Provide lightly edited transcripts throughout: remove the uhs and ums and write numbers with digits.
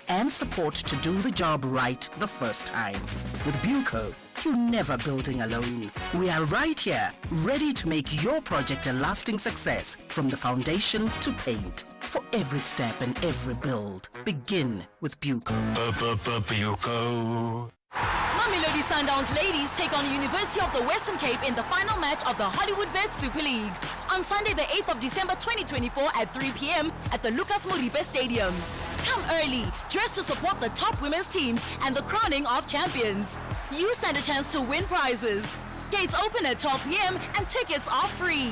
and support to do the job right the first time. With Buco, you're never building alone. We are right here, ready to make your project a lasting success from the foundation to paint. For every step and every build, begin with Buco. Buco. Mamelodi Sundowns ladies take on University of the Western Cape in the final match of the Hollywood Bet Super League on Sunday the 8th of December 2024 at 3 p.m. at the Lucas Moripe Stadium. Come early, dress to support the top women's teams and the crowning of champions. You stand a chance to win prizes. Gates open at 12 p.m. and tickets are free.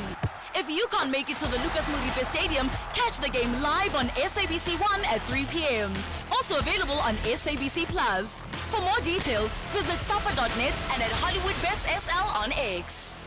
If you can't make it to the Lucas Moripe Stadium, catch the game live on SABC 1 at 3 p.m. Also available on SABC Plus. For more details, visit safa.net and at Hollywood Bets SL on X.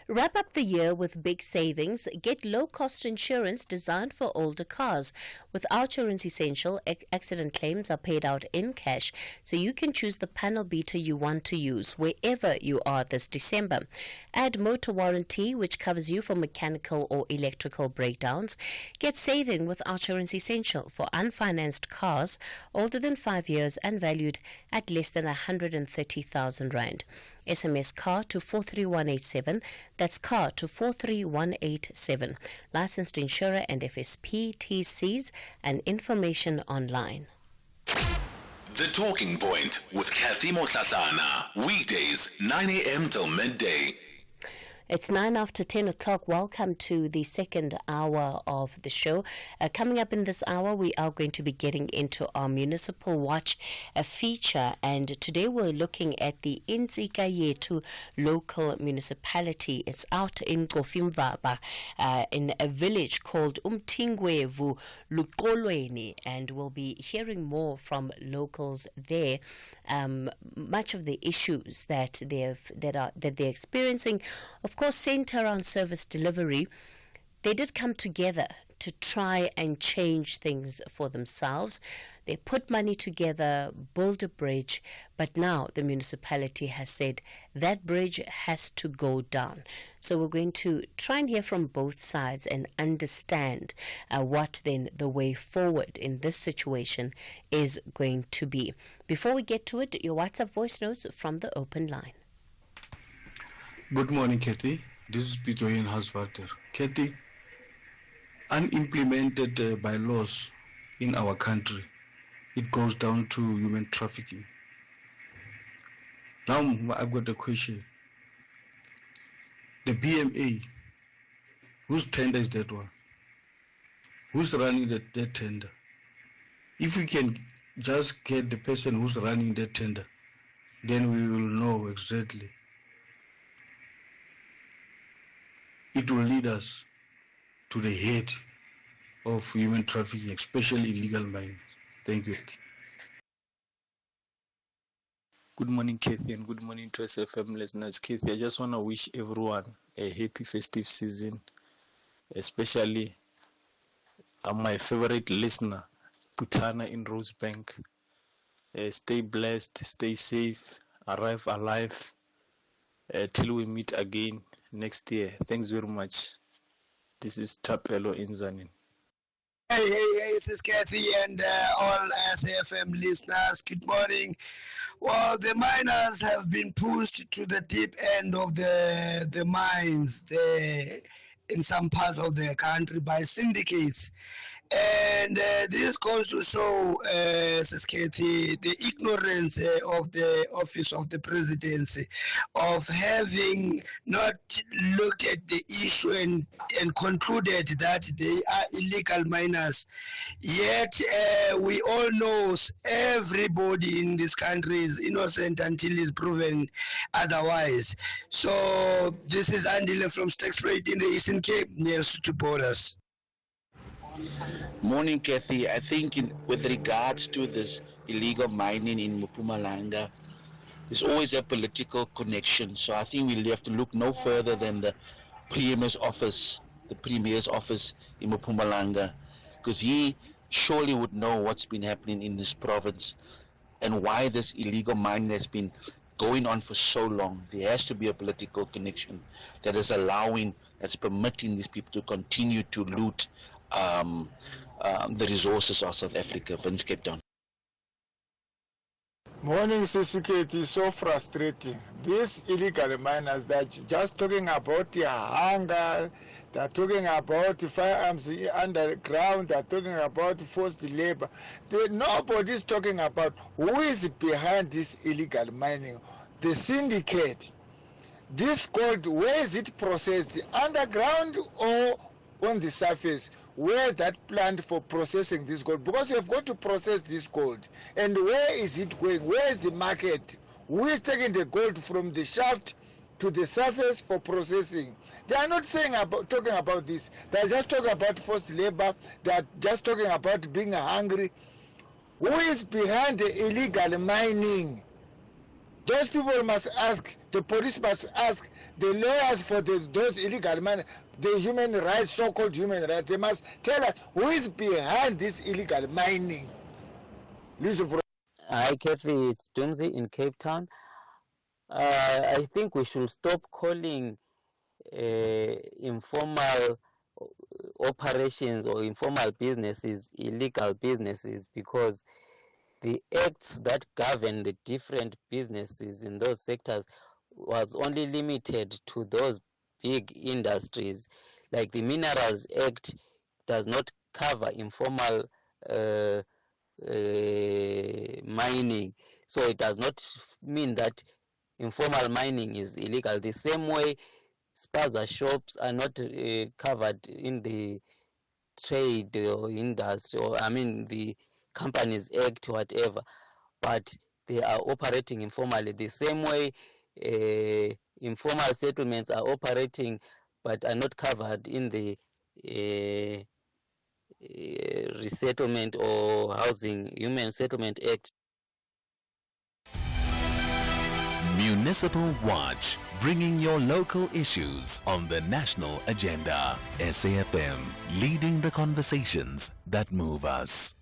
Wrap up the year with big savings. Get low-cost insurance designed for older cars. With Outsurance Essential, accident claims are paid out in cash, so you can choose the panel beater you want to use wherever you are this December. Add motor warranty, which covers you for mechanical or electrical breakdowns. Get saving with Outsurance Essential for unfinanced cars older than 5 years and valued at less than 130,000 Rand. SMS CAR to 43187. That's CAR to 43187. Licensed insurer and FSP, TCs and information online. The Talking Point with Cathy Mohlahlana. Weekdays, 9 a.m. till midday. It's 9 after 10 o'clock. Welcome to the second hour of the show. Coming up in this hour, we are going to be getting into our Municipal Watch feature. And today we're looking at the Inzika Yetu local municipality. It's out in Kofimvaba, in a village called Umtingwevu Lukolweni. And we'll be hearing more from locals there. Much of the issues that they're experiencing, of course, centre around service delivery. They did come together to try and change things for themselves. They put money together, build a bridge, but now the municipality has said that bridge has to go down. So we're going to try and hear from both sides and understand what then the way forward in this situation is going to be. Before we get to it, your WhatsApp voice notes from the open line. Good morning, Cathy. This is Peter in Hasvater. Cathy, unimplemented bylaws in our country, it goes down to human trafficking. Now, I've got a question. The BMA, whose tender is that one? Who's running that tender? If we can just get the person who's running that tender, then we will know exactly. It will lead us to the head of human trafficking, especially illegal mining. Thank you. Good morning, Cathy, and good morning to SFM listeners. Cathy, I just want to wish everyone a happy festive season, especially my favorite listener, Kutana in Rosebank. Stay blessed, stay safe, arrive alive till we meet again next year. Thanks very much. This is Tapelo in Zanin. Hey, this is Cathy and all SAFM listeners. Good morning. Well, the miners have been pushed to the deep end of the mines in some parts of the country by syndicates. And this goes to show, Ms. Cathy, the ignorance of the office of the presidency of having not looked at the issue and concluded that they are illegal miners. Yet we all know everybody in this country is innocent until it's proven otherwise. So this is Andile from Stakespruit in the Eastern Cape, near to borders. Morning, Cathy. I think with regards to this illegal mining in Mpumalanga, there's always a political connection. So I think we'll have to look no further than the Premier's office in Mpumalanga, because he surely would know what's been happening in this province and why this illegal mining has been going on for so long. There has to be a political connection that is permitting these people to continue to loot the resources of South Africa, Vince, Cape Town. Morning, Sisikate is so frustrating. These illegal miners, they're just talking about their hunger, they're talking about firearms underground, they're talking about forced labor. Nobody's talking about who is behind this illegal mining. The syndicate. This gold, where is it processed? Underground or on the surface? Where is that plant for processing this gold? Because you have got to process this gold. And where is it going? Where is the market? Who is taking the gold from the shaft to the surface for processing? They are not talking about this. They are just talking about forced labor. They are just talking about being hungry. Who is behind the illegal mining? Those people must ask, the police must ask, the lawyers for those illegal miners, the human rights, so-called human rights, they must tell us who is behind this illegal mining. Listen for. Hi, Cathy, it's Dumsy in Cape Town. I think we should stop calling informal operations or informal businesses illegal businesses, because the acts that govern the different businesses in those sectors was only limited to those big industries. Like the Minerals Act does not cover informal mining, so it does not mean that informal mining is illegal. The same way spaza shops are not covered in the trade or industry, or the Companies Act, whatever, but they are operating informally. The same way informal settlements are operating but are not covered in the Resettlement or Housing Human Settlement Act. Municipal Watch, bringing your local issues on the national agenda. SAFM, leading the conversations that move us.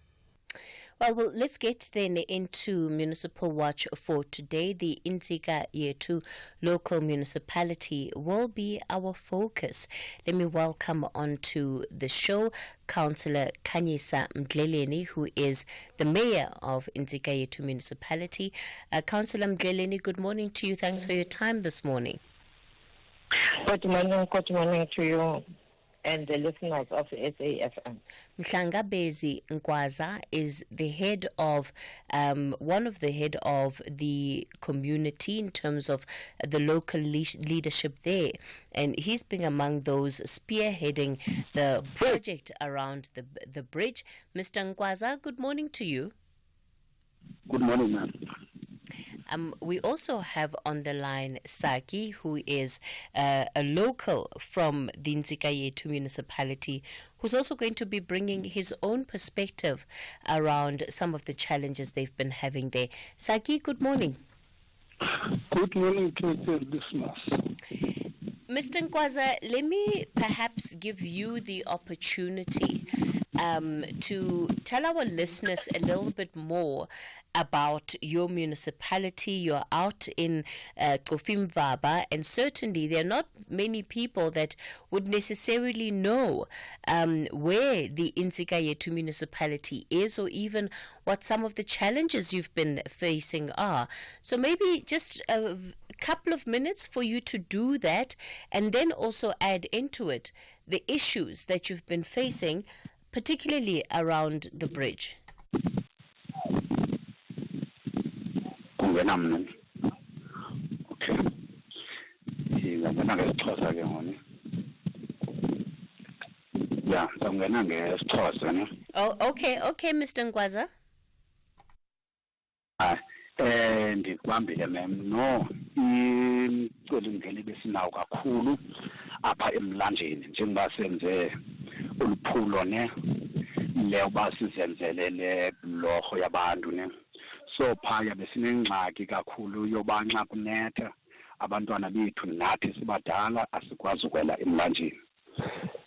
Well, let's get then into Municipal Watch for today. The Intsika Yetu local municipality will be our focus. Let me welcome onto the show Councillor Khanyisa Mdleleni, who is the mayor of Intsika Yetu municipality. Councillor Mdleleni, good morning to you. Thanks for your time this morning. Good morning to you and the listeners of SAFM. Mhlangabezi Nkwaza is the head of, one of the head of the community in terms of the local leadership there. And he's been among those spearheading the project around the bridge. Mr. Nkwaza, good morning to you. Good morning, ma'am. We also have on the line Saki, who is a local from the Intsika Yetu municipality, who's also going to be bringing his own perspective around some of the challenges they've been having there. Saki, good morning. Good morning to the listeners. Mr. Nkwaza, let me perhaps give you the opportunity to tell our listeners a little bit more about your municipality. You're out in Kofimvaba, and certainly there are not many people that would necessarily know where the Intsika Yetu municipality is, or even what some of the challenges you've been facing are. So maybe just a couple of minutes for you to do that, and then also add into it the issues that you've been facing, particularly around the bridge. Okay. Yeah, Oh, okay, Mr. Nkwaza. Ndikubambile mem no imiceli-mngeni besinawo kakhulu apha emlanjeni njengoba senze uluphulo ne leyoba sizenzele le blorho yabantu ne so phaya besinengxaki kakhulu yoba nxa kunetha abantwana bethu nathi sibadala asikwazi ukwela emlanjeni.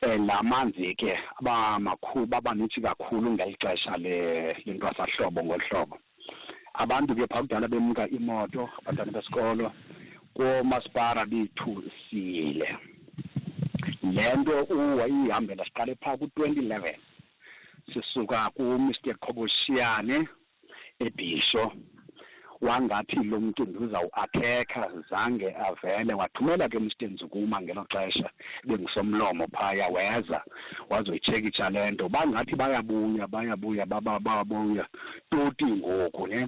La manzi ke abamakhulu babanintsi kakhulu ngelixesha lentwasahlobo ngohlobo. Abantu ke phakudala bemka imoto abantwana besikolo komasipara bethu siyile. Lento uwayihambela siqale phaa ku-2011 sisuka ku-Mr. Qoboshiane eBhisho wangathi lo muntu ndizawuatheka zange avele wathumela ke Mr. Nzukuma ngelo xesha bengisomlomo phaya weza wazoyichekisha lento bangathi bayabuya toti ngoku ne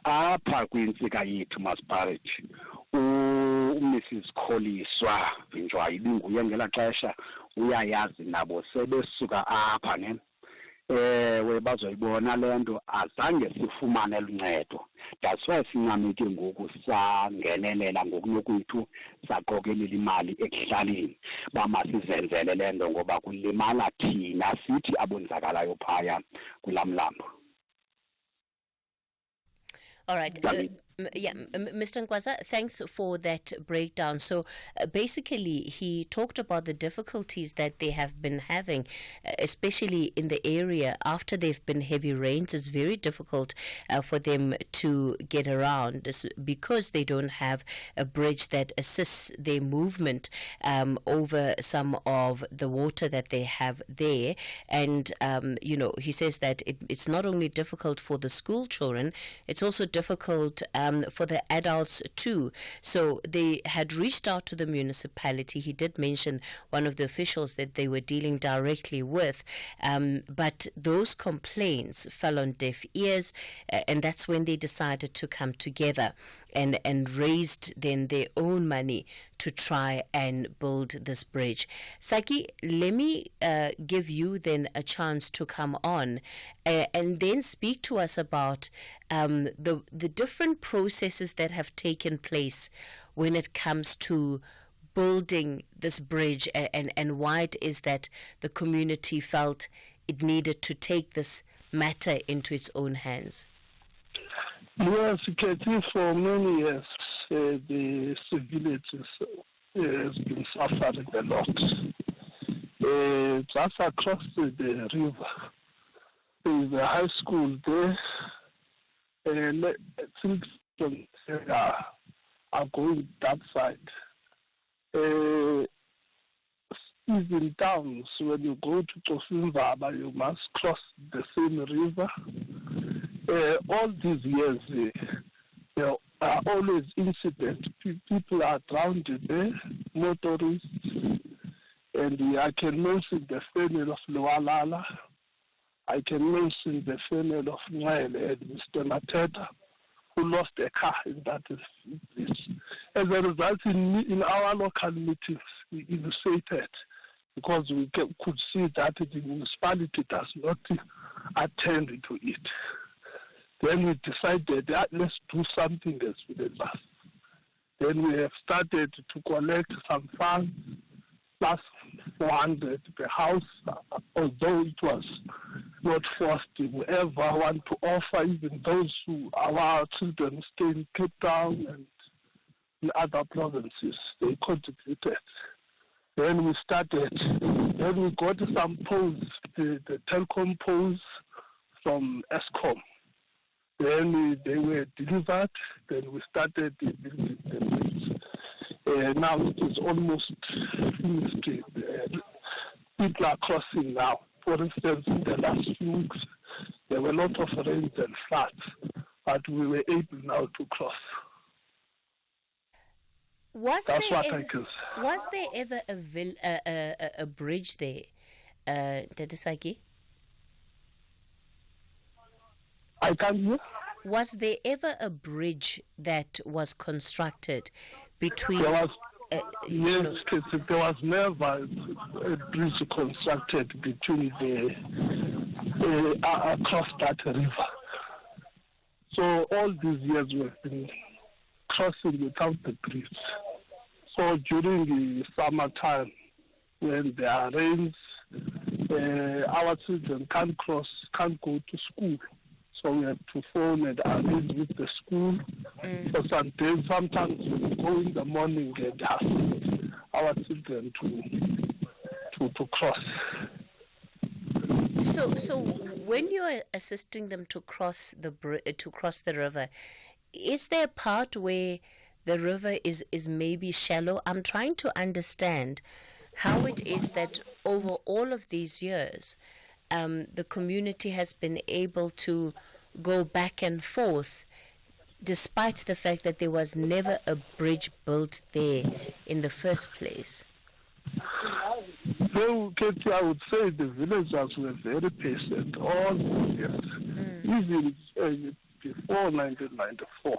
apha kwintsika yethu Masiparithi uMrs Kholiswa Vinjwa ibinguye ngela xesha uyayazi nabo sebesuka apha ne bazoyibona lento azange sifumane luncedo that's why sincameke ngoku sangenelela ngokunokwethu saqokelela imali ekuhlaleni bamasizenzele lento ngoba kulimala thina sithi abonzakalayo phaya kulamlambo. All right. Mr. Nkwaza, thanks for that breakdown. So basically, he talked about the difficulties that they have been having, especially in the area after they've been heavy rains. It's very difficult for them to get around because they don't have a bridge that assists their movement over some of the water that they have there. And, he says that it's not only difficult for the school children, it's also difficult for the adults too. So they had reached out to the municipality. He did mention one of the officials that they were dealing directly with, but those complaints fell on deaf ears, and that's when they decided to come together and raised then their own money to try and build this bridge. Saki, let me give you then a chance to come on and then speak to us about the different processes that have taken place when it comes to building this bridge and why it is that the community felt it needed to take this matter into its own hands. Yes, Cathy, for many years, the civilians has been suffering a lot. Just across the river, there is a high school there, and things are going that side. Even towns, when you go to Tosunzaba, you must cross the same river. All these years, there are always incidents. People are drowned there, motorists, and I can mention the family of Mohlahlana. I can mention the family of Nwele and Mr. Mateta, who lost a car in that place. As a result, in our local meetings, we illustrated because we could see that the municipality does not attend to it. Then we decided that let's do something as with us. Then we have started to collect some funds, plus 400 per house, although it was not forced. Whoever want to offer, even those who our children stay in Cape Town and in other provinces, they contributed. Then we started. Then we got some poles, the telecom poles from ESCOM. Then they were delivered. Then we started building the bridge. Now it is almost finished. People are crossing now. For instance, in the last few weeks, there were a lot of rains and floods, but we were able now to cross. Was there ever a bridge there, Dadisaki? I can't hear. Was there ever a bridge that was constructed between? There was, there was never a bridge constructed between across that river. So all these years we've been crossing without the bridge. So during the summertime, when there are rains, our children can't go to school. So we have to phone and arrange with the school. For some days, sometimes we go in the morning and ask our children to cross. So when you are assisting them to cross the river, is there a part where the river is maybe shallow? I'm trying to understand how it is that over all of these years, the community has been able to go back and forth despite the fact that there was never a bridge built there in the first place? Well, Katie, I would say the villagers were very patient all these years, even before 1994.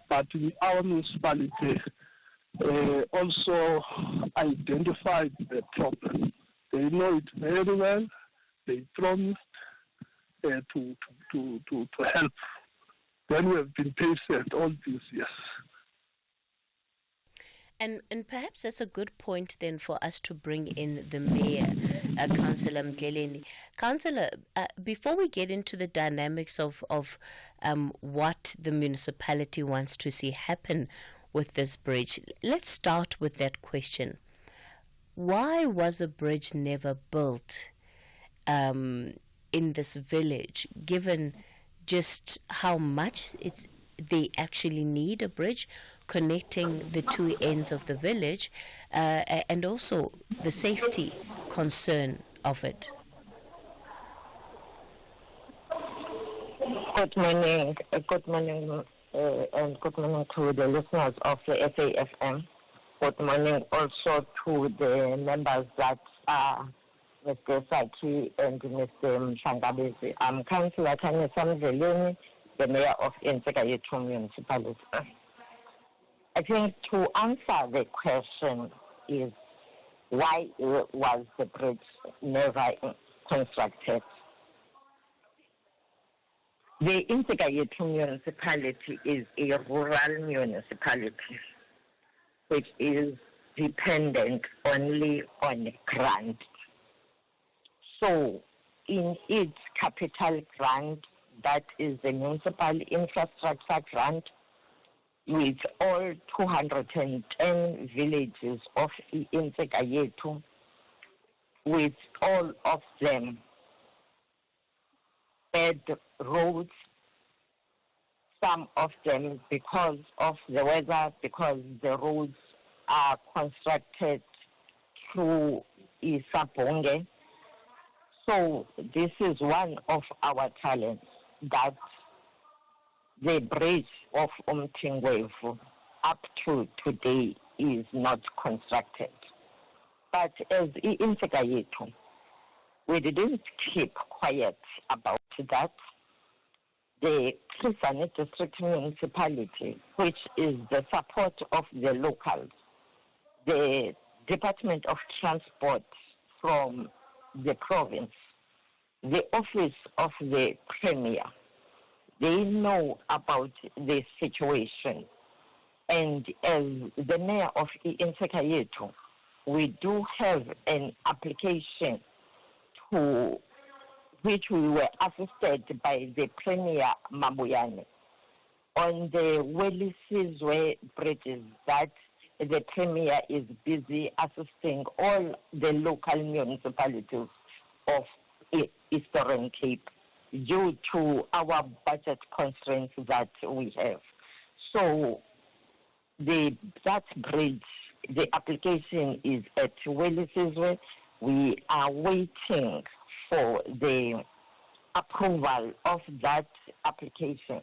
But our municipality also identified the problem. They know it very well. They promised to help. Then we have been patient all these years. And perhaps that's a good point then for us to bring in the mayor, Councillor Mgeleni. Councillor, before we get into the dynamics of what the municipality wants to see happen with this bridge, let's start with that question. Why was a bridge never built in this village, given just how much they actually need a bridge connecting the two ends of the village, and also the safety concern of it? Good morning, and good morning to the listeners of the SAFM. Good morning also to the members that are Mr. Saki and Mr. Mshangabezi. I'm Councillor Tanya Samveleni, the Mayor of Insekayethu Municipality. I think to answer the question is, why was the bridge never constructed? The Insekayethu Municipality is a rural municipality which is dependent only on grant. So in its capital grant, that is the municipal infrastructure grant, with all 210 villages of Insekayethu, with all of them bad roads, some of them because of the weather, because the roads are constructed through Isabonge. So this is one of our talents, that the bridge of Umtingwevu up to today is not constructed. But as Insekayethu, we didn't keep quiet about that. The Trisani District Municipality, which is the support of the locals, the Department of Transport from the province, the office of the Premier, they know about the situation. And as the mayor of Insekayethu, we do have an application to which we were assisted by the Premier Mabuyane on the Welisizwe bridges that the Premier is busy assisting all the local municipalities of Eastern Cape due to our budget constraints that we have. So that bridge, the application is at Welisizwe. We are waiting for the approval of that application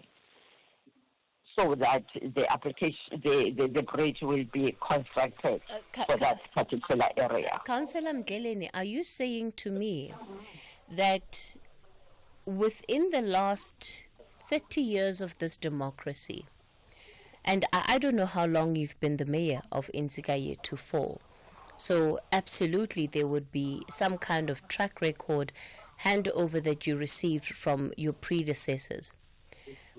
so that the bridge will be constructed for that particular area. Councillor Mgeleni, are you saying to me that within the last 30 years of this democracy, and I don't know how long you've been the mayor of Insekayethu for, so absolutely there would be some kind of track record handover that you received from your predecessors.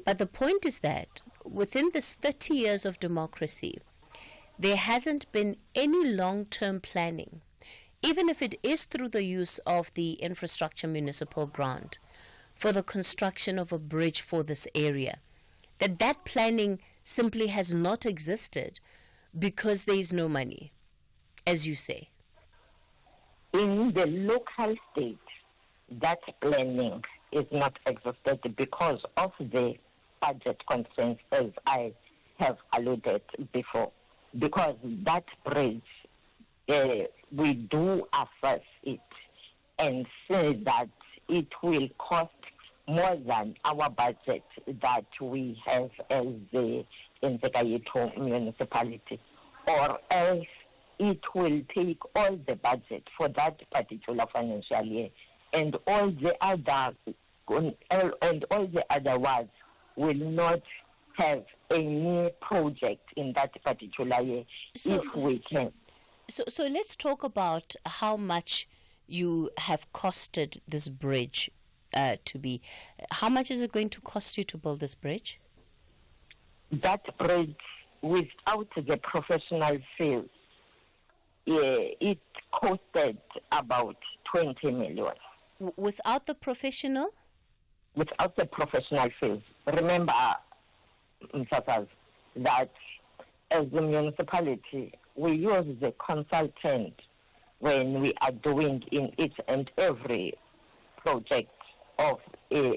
But the point is that within this 30 years of democracy, there hasn't been any long-term planning, even if it is through the use of the infrastructure municipal grant for the construction of a bridge for this area. That planning simply has not existed because there is no money, as you say. In the local state, that planning is not existed because of the budget constraints, as I have alluded before. Because that bridge, we do assess it and see that it will cost more than our budget that we have as the Nzega municipality, or else it will take all the budget for that particular financial year, and all the other wards will not have any project in that particular year if we can. So let's talk about how much you have costed this bridge to be. How much is it going to cost you to build this bridge? That bridge, without the professional field, it costed about 20 million. Without the professional? Without the professional field. Remember, Msasaz, that as the municipality, we use the consultant when we are doing in each and every project of any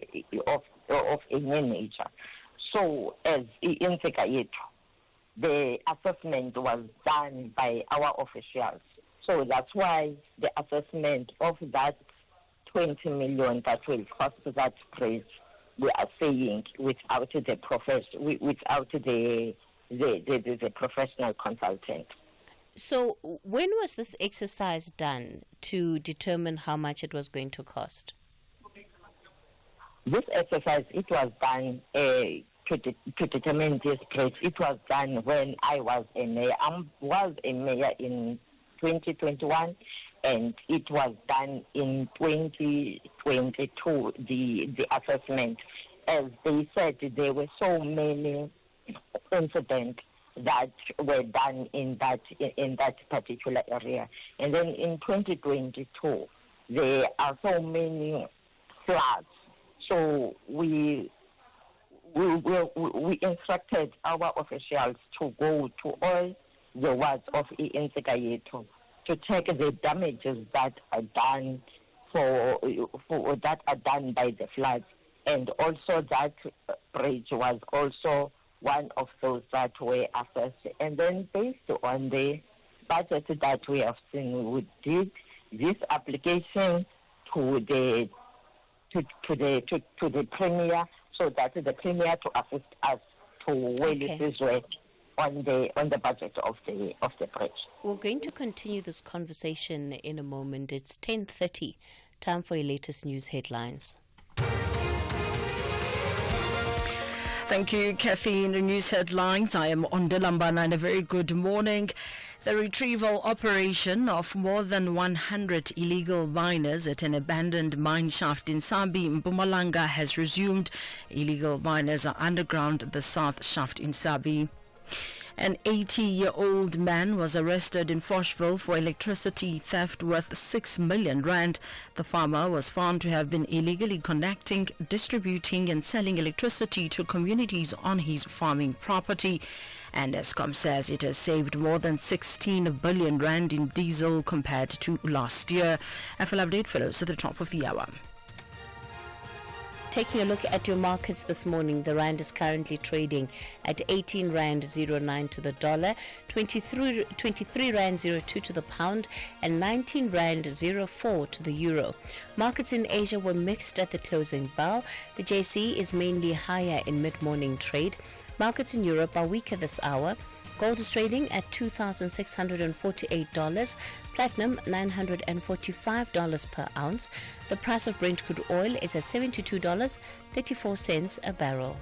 nature. So as in Nzega, the assessment was done by our officials. So that's why the assessment of that 20 million that will cost that bridge, we are saying without the professional consultant. So when was this exercise done to determine how much it was going to cost? This exercise, it was done to determine this bridge. It was done when I was a mayor. I was a mayor in 2021, and it was done in 2022, the assessment. As they said, there were so many incidents that were done in that particular area. And then in 2022, there are so many floods. So we instructed our officials to go to all the wards of Nzega to check the damages that are done that are done by the floods, and also that bridge was also one of those that were assessed. And then based on the budget that we have seen, we did this application to the Premier, so that the Premier to assist us to this work on the budget of the bridge. We're going to continue this conversation in a moment. It's 10:30. Time for your latest news headlines. Thank you, Cathy. In the news headlines, I am Ondelambana, and a very good morning. The retrieval operation of more than 100 illegal miners at an abandoned mine shaft in Sabi, Mpumalanga, has resumed. Illegal miners are underground at the South Shaft in Sabi. An 80-year-old man was arrested in Foshville for electricity theft worth 6 million rand. The farmer was found to have been illegally connecting, distributing and selling electricity to communities on his farming property. And Eskom says it has saved more than 16 billion rand in diesel compared to last year. A full update follows at the top of the hour. Taking a look at your markets this morning, the rand is currently trading at 18 rand 09 to the dollar, 23 rand 02 to the pound, and 19 rand 04 to the euro. Markets in Asia were mixed at the closing bell. The JSE is mainly higher in mid-morning trade. Markets in Europe are weaker this hour. Gold is trading at $2,648, platinum $945 per ounce. The price of Brent crude oil is at $72.34 a barrel.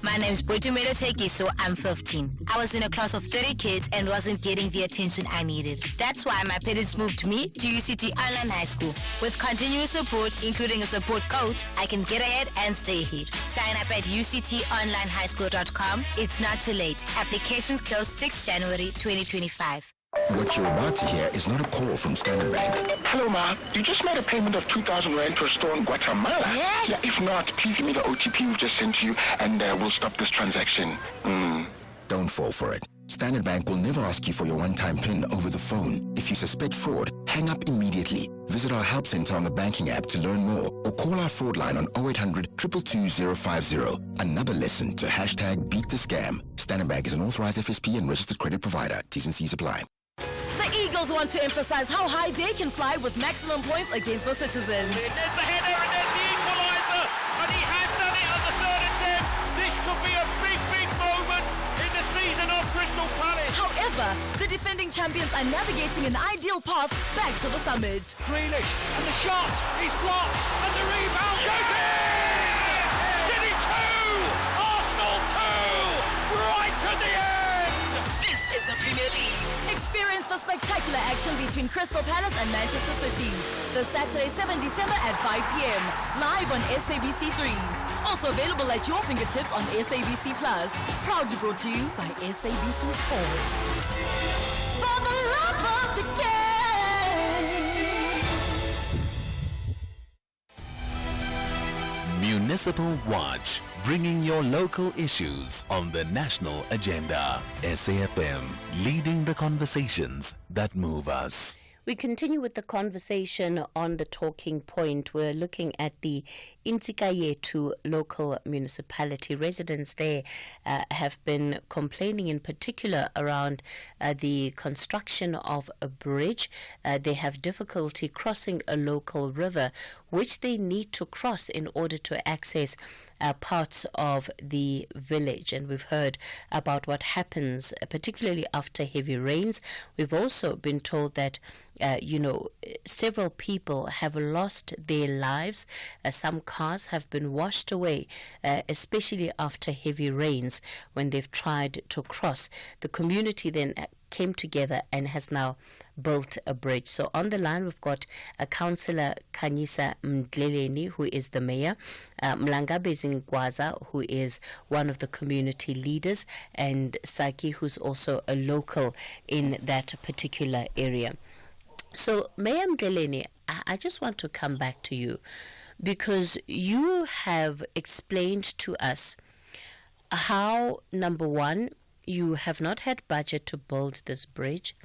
My name is Boitumelo Tekiso. I'm 15. I was in a class of 30 kids and wasn't getting the attention I needed. That's why my parents moved me to UCT Online High School. With continuous support, including a support coach, I can get ahead and stay ahead. Sign up at uctonlinehighschool.com. It's not too late. Applications close 6 January 2025. What you're about to hear is not a call from Standard Bank. Hello, Ma. You just made a payment of 2,000 rand to a store in Guatemala. Yeah, if not, please give me the OTP we've just sent to you, and we'll stop this transaction. Don't fall for it. Standard Bank will never ask you for your one-time PIN over the phone. If you suspect fraud, hang up immediately. Visit our help center on the banking app to learn more, or call our fraud line on 0800 222 050. Another lesson to hashtag beat the scam. Standard Bank is an authorized FSP and registered credit provider. T's and C's apply. The Eagle Eagles want to emphasize how high they can fly with maximum points against the Citizens. There's the header and there's the equaliser, and he has done it on the third attempt. This could be a big, big moment in the season of Crystal Palace. However, the defending champions are navigating an ideal path back to the summit. Grealish, and the shot is blocked, and the rebound goes in! City 2, Arsenal 2, right to the end! This is the Premier League. Experience the spectacular action between Crystal Palace and Manchester City. This Saturday, 7 December at 5 p.m. Live on SABC 3. Also available at your fingertips on SABC Plus. Proudly brought to you by SABC Sport. For the love of the game. Municipal Watch, bringing your local issues on the national agenda. SAFM, leading the conversations that move us. We continue with the conversation on the talking point. We're looking at the Intsikayetu local municipality. Residents there have been complaining in particular around the construction of a bridge. They have difficulty crossing a local river, which they need to cross in order to access parts of the village. And we've heard about what happens, particularly after heavy rains. We've also been told that several people have lost their lives. Some cars have been washed away, especially after heavy rains when they've tried to cross. The community then came together and has now built a bridge. So on the line, we've got Councillor Khanyisa Mdleleni, who is the mayor, Mlangabe Zingwaza, who is one of the community leaders, and Saki, who's also a local in that particular area. So, Mayor Mdleleni, I just want to come back to you because you have explained to us how, number one, you have not had budget to build this bridge.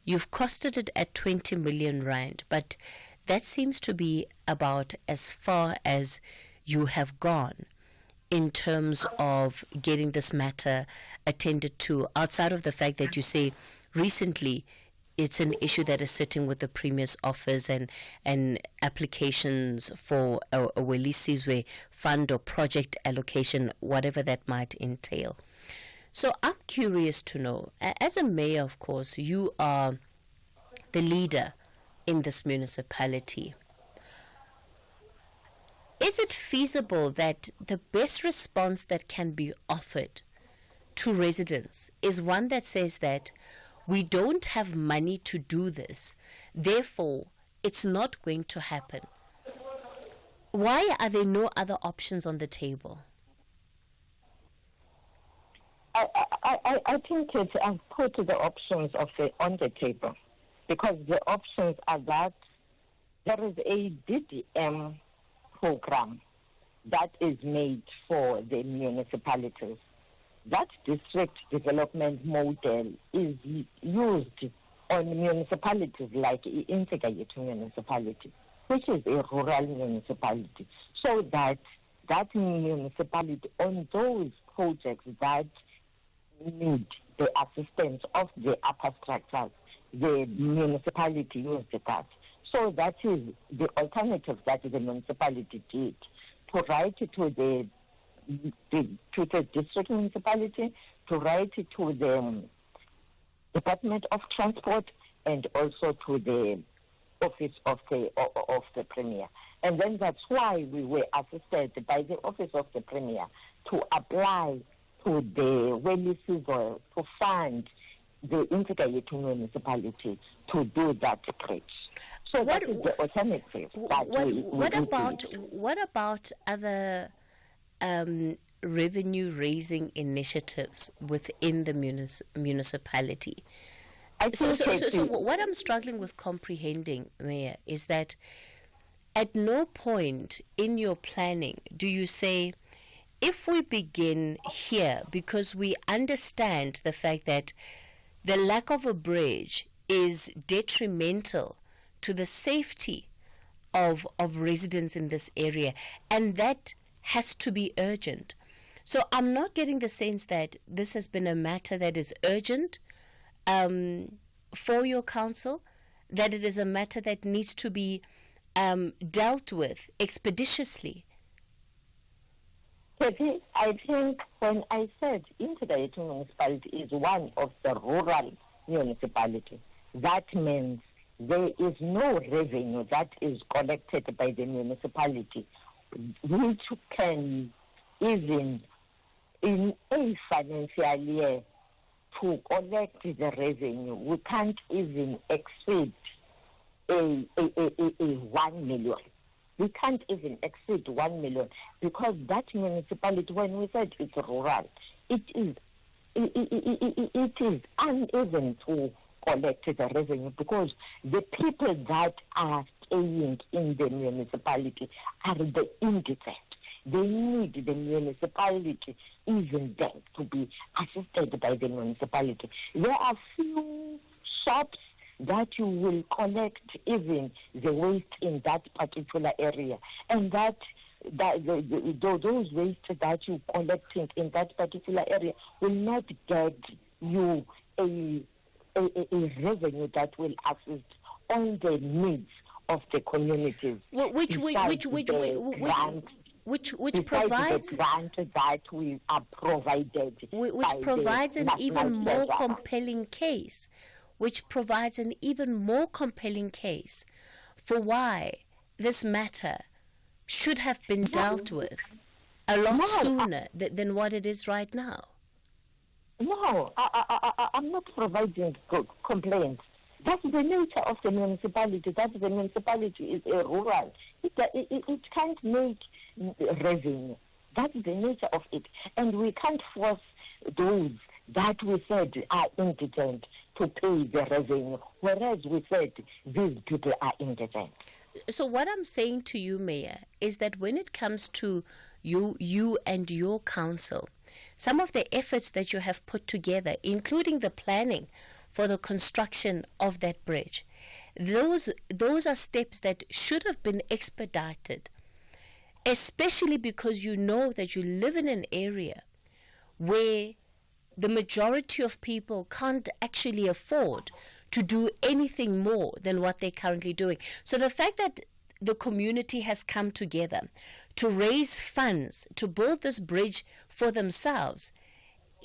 You've costed it at 20 million rand, but that seems to be about as far as you have gone in terms of getting this matter attended to, outside of the fact that you say recently it's an issue that is sitting with the Premier's office and applications for a Welisizwe fund or project allocation, whatever that might entail. So I'm curious to know, as a mayor, of course, you are the leader in this municipality. Is it feasible that the best response that can be offered to residents is one that says that we don't have money to do this, therefore it's not going to happen? Why are there no other options on the table? I think I've put the options on the table, because the options are that there is a DDM program that is made for the municipalities. That district development model is used on municipalities like Intsikayetu municipality, which is a rural municipality, so that that municipality on those projects that need the assistance of the upper structures, the municipality used that. So that is the alternative that the municipality did, to write to the district municipality, to write to the Department of Transport, and also to the office of the Premier. And then that's why we were assisted by the office of the Premier to apply to the Welisizwe to fund the Intsikayetu municipality to do that bridge. So that is the alternative. What about other revenue-raising initiatives within the municipality? So what I'm struggling with comprehending, Mayor, is that at no point in your planning do you say, if we begin here, because we understand the fact that the lack of a bridge is detrimental to the safety of residents in this area, and that has to be urgent. So I'm not getting the sense that this has been a matter that is urgent, for your council, that it is a matter that needs to be dealt with expeditiously? Kathy, I think when I said integrated municipality is one of the rural municipalities, that means there is no revenue that is collected by the municipality, which can even in a financial year to collect the revenue, we can't even exceed a 1 million. We can't even exceed 1 million because that municipality, when we said it's rural, it is uneven to collect the revenue because the people that are staying in the municipality are the indigent. They need the municipality even then to be assisted by the municipality. There are few shops that you will collect even the waste in that particular area, and that those waste that you collecting in that particular area will not get you a revenue that will assist on the needs of the communities. Which provides the grant that we are provided, which provides an even more compelling case. Which provides an even more compelling case for why this matter should have been dealt with a lot sooner than what it is right now. No, I'm not providing complaints. That's the nature of the municipality. That the municipality is a rural. It can't make revenue. That's the nature of it. And we can't force those that we said are indigent to pay the revenue, whereas we said these people are indigent. So what I'm saying to you, Mayor, is that when it comes to you and your council, some of the efforts that you have put together, including the planning for the construction of that bridge, those are steps that should have been expedited, especially because you know that you live in an area where the majority of people can't actually afford to do anything more than what they're currently doing. So the fact that the community has come together to raise funds to build this bridge for themselves,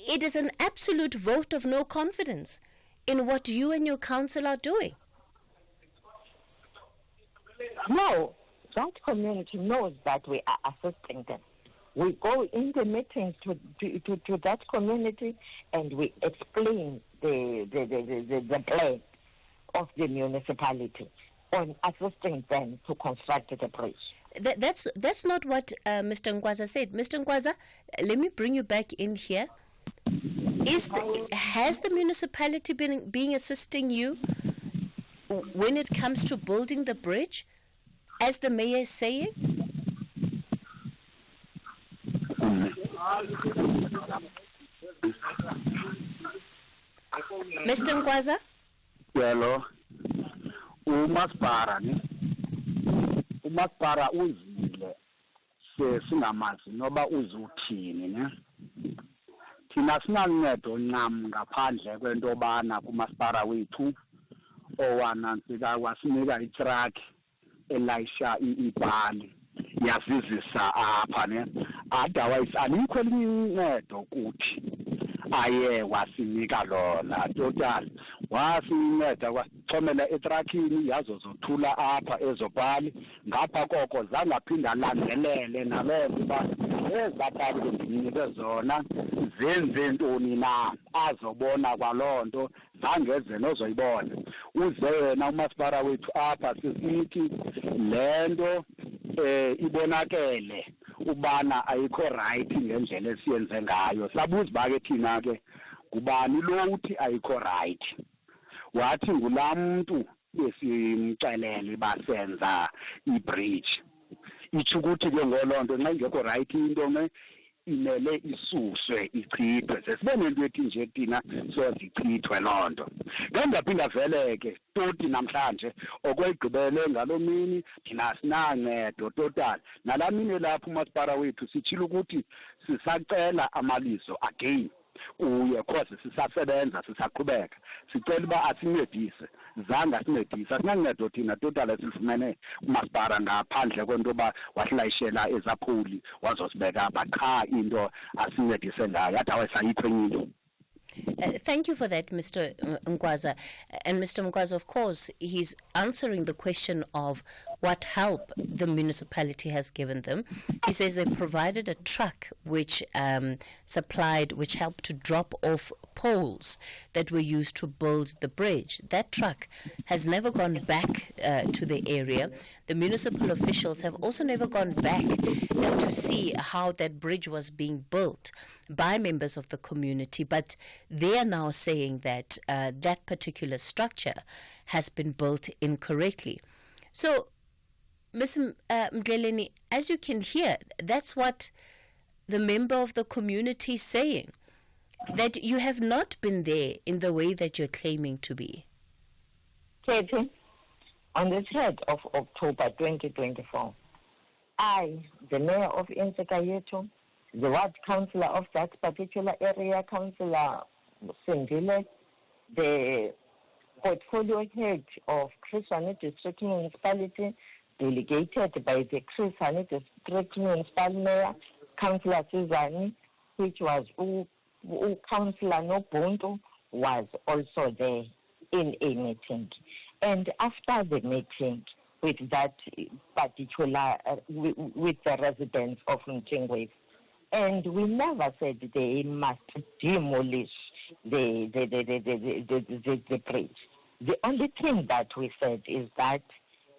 it is an absolute vote of no confidence in what you and your council are doing. No, that community knows that we are assisting them. We go in the meetings to that community and we explain the plan of the municipality on assisting them to construct the bridge. That's not what Mr. Ngwaza said. Mr. Ngwaza, let me bring you back in here. Has the municipality been assisting you when it comes to building the bridge, as the mayor is saying? Mr. Ngwaza? Hello. uMaspara uzile singamazi noba uzuthini ne. Thina sinancedo ncam ngaphandle kwentobana kuMaspara wethu owanantsika wasinika itruck elayisha ibhali yazizisa apha ne. Otherwise alikho elinye uncedo kuthi aye wasinika lona total wasinceda kwachomela etruckini yazozothula apha ezobhali ngapha koko zangaphinda landelele nalonto ba ezabhali ndinike zona zenze ntoni na azobona kwalonto zangeze nozoyibona uze yena uMaspara wethu apha sisithi lento ibonakele ubana ayikho right ngendlela esiyenze ngayo sabuza bake thina ke kubani lo uthi ayikho right wathi ngulamuntu besimcelele basenza ibridge ithi ukuthi ke ngolonto nxa ingekho right into ne imele isuswe ichithwe sesibene into ethi nje thina so zichithwe lonto ngaphinda veleke toti namhlanje okwegqibele ngalomini thina sinancedo total nalamini lapho uMaspara wethu sithile ukuthi sisacela amalizo again uye cause sisasebenza sisaqhubeka sicela uba asincedise zange asincedise asinancedo thina total silifumene umasipala ngaphandle kwento yoba wasilayishela ezaphuli wazosibeka apha qha into asincedise ngayo otherwise ayikho enye into. Thank you for that, Mr. Mkwaza. And Mr. Mkwaza, of course, he's answering the question of what help the municipality has given them. He says they provided a truck which which helped to drop off poles that were used to build the bridge. That truck has never gone back to the area. The municipal officials have also never gone back to see how that bridge was being built by members of the community, but they are now saying that that particular structure has been built incorrectly. So, Ms. Mdleleni, as you can hear, that's what the member of the community is saying, that you have not been there in the way that you're claiming to be. Cathy, on the 3rd of October 2024, I, the mayor of Insekayetu, the ward councillor of that particular area, Councillor Sindile, the portfolio head of Chris Hani District Municipality, delegated by the Chris Hani District Municipal Mayor, Councillor Sizani, which was Councillor Nobuntu, was also there in a meeting. And after the meeting with that particular, with the residents of Mtingwe, and we never said they must demolish the bridge. The only thing that we said is that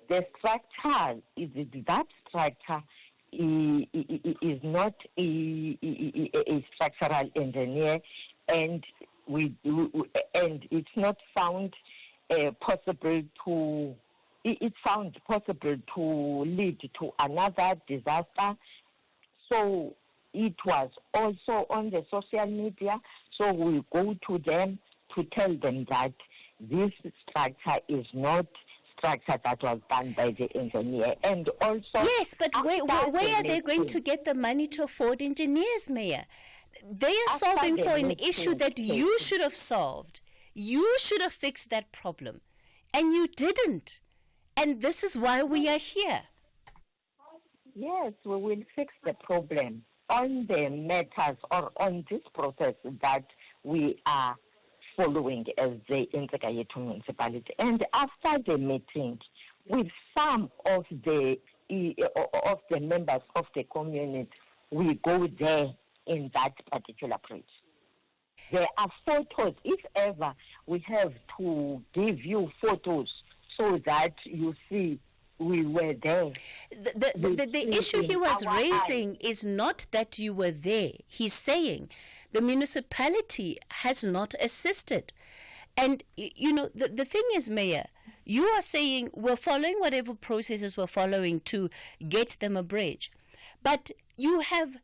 the structure is not a structural engineer, and it's not found possible to. It found possible to lead to another disaster. So it was also on the social media. So we go to them to tell them that this structure is not structure that was done by the engineer. And also... Yes, but where are they going to get the money to afford engineers, Mayor? They are solving for an issue that you should have solved. You should have fixed that problem. And you didn't. And this is why we are here. Yes, we will fix the problem on the matters or on this process that we are following as the Insekayetu municipality. And after the meeting with some of the members of the community, we go there in that particular bridge. There are photos. If ever we have to give you photos so that you see we were there. The issue he was raising is not that you were there. He's saying the municipality has not assisted. And, you know, the thing is, Mayor, you are saying we're following whatever processes we're following to get them a bridge. But you have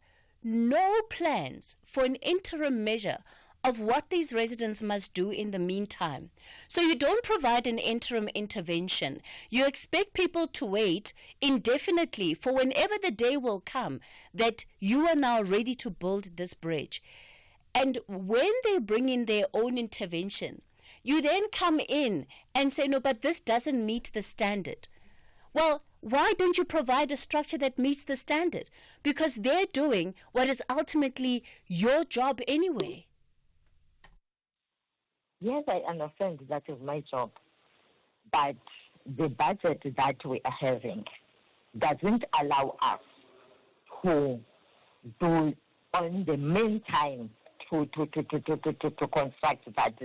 no plans for an interim measure of what these residents must do in the meantime. So you don't provide an interim intervention. You expect people to wait indefinitely for whenever the day will come that you are now ready to build this bridge. And when they bring in their own intervention, you then come in and say, no, but this doesn't meet the standard. Well, why don't you provide a structure that meets the standard? Because they're doing what is ultimately your job anyway. Yes, I understand that is my job. But the budget that we are having doesn't allow us to do on the meantime to construct that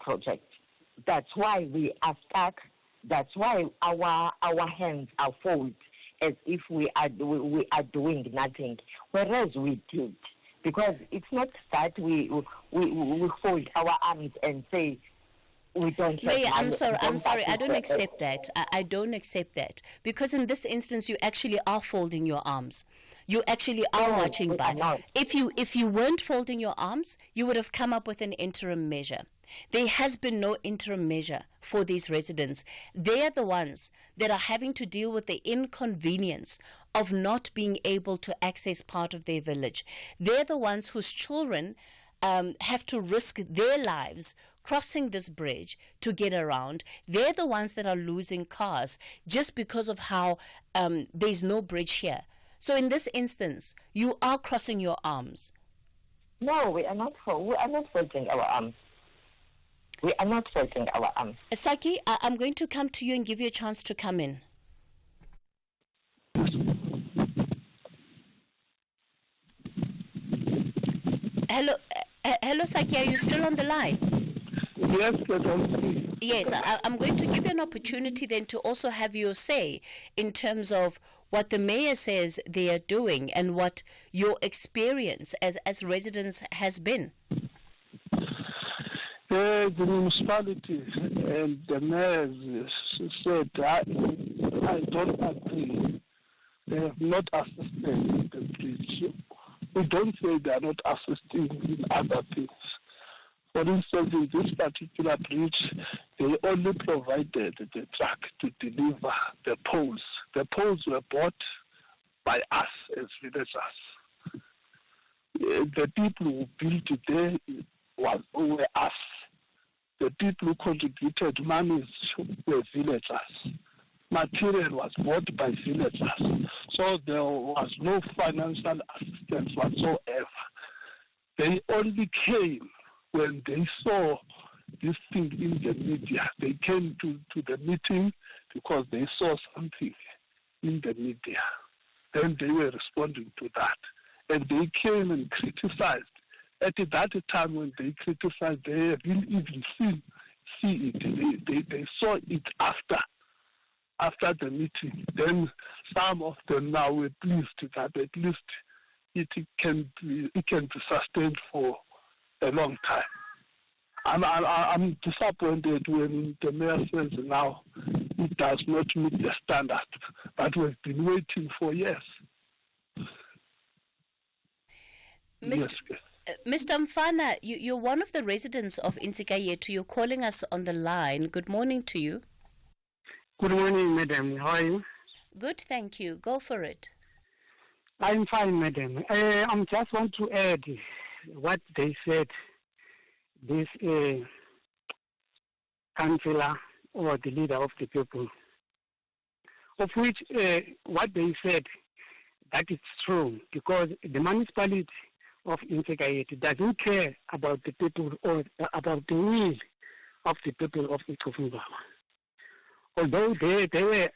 project. That's why we are stuck. That's why our hands are folded as if we are doing nothing, whereas we did. Because it's not that we fold our arms and say we don't have Mayor, money. I'm sorry, I don't accept that. I don't accept that. Because in this instance, you actually are folding your arms. You actually are watching by. If you weren't folding your arms, you would have come up with an interim measure. There has been no interim measure for these residents. They are the ones that are having to deal with the inconvenience of not being able to access part of their village. They're the ones whose children have to risk their lives crossing this bridge to get around. They're the ones that are losing cars just because of how there's no bridge here. So in this instance, you are crossing your arms. No, we are not folding our arms. We are not folding our arms. Saki, I'm going to come to you and give you a chance to come in. Hello, Saki, are you still on the line? Yes, madam. Yes, I'm going to give you an opportunity then to also have your say in terms of what the mayor says they are doing and what your experience as residents has been. The municipality and the mayor said, I don't agree. They have not assisted the bridge. We don't say they are not assisting in other things. For instance, in this particular bridge, they only provided the truck to deliver the poles. The poles were bought by us as villagers. The people who built it there were us. The people who contributed money were villagers. Material was bought by villagers. So there was no financial assistance whatsoever. They only came when they saw this thing in the media. They came to the meeting because they saw something in the media. Then they were responding to that. And they came and criticized. At that time when they criticized, they didn't even see it. They saw it after the meeting. Then some of them now were pleased that at least it can be sustained for a long time. I'm disappointed when the mayor says now it does not meet the standard that we've been waiting for years. Mr. Mfana, you're one of the residents of Insikayetu. You're calling us on the line. Good morning to you. Good morning, madam. How are you? Good, thank you. Go for it. I'm fine, madam. I just want to add what they said. This councillor or the leader of the people, of which what they said, that is true, because the municipality of Insikayetu doesn't care about the people or about the will of the people of Ikofunga. Although they were,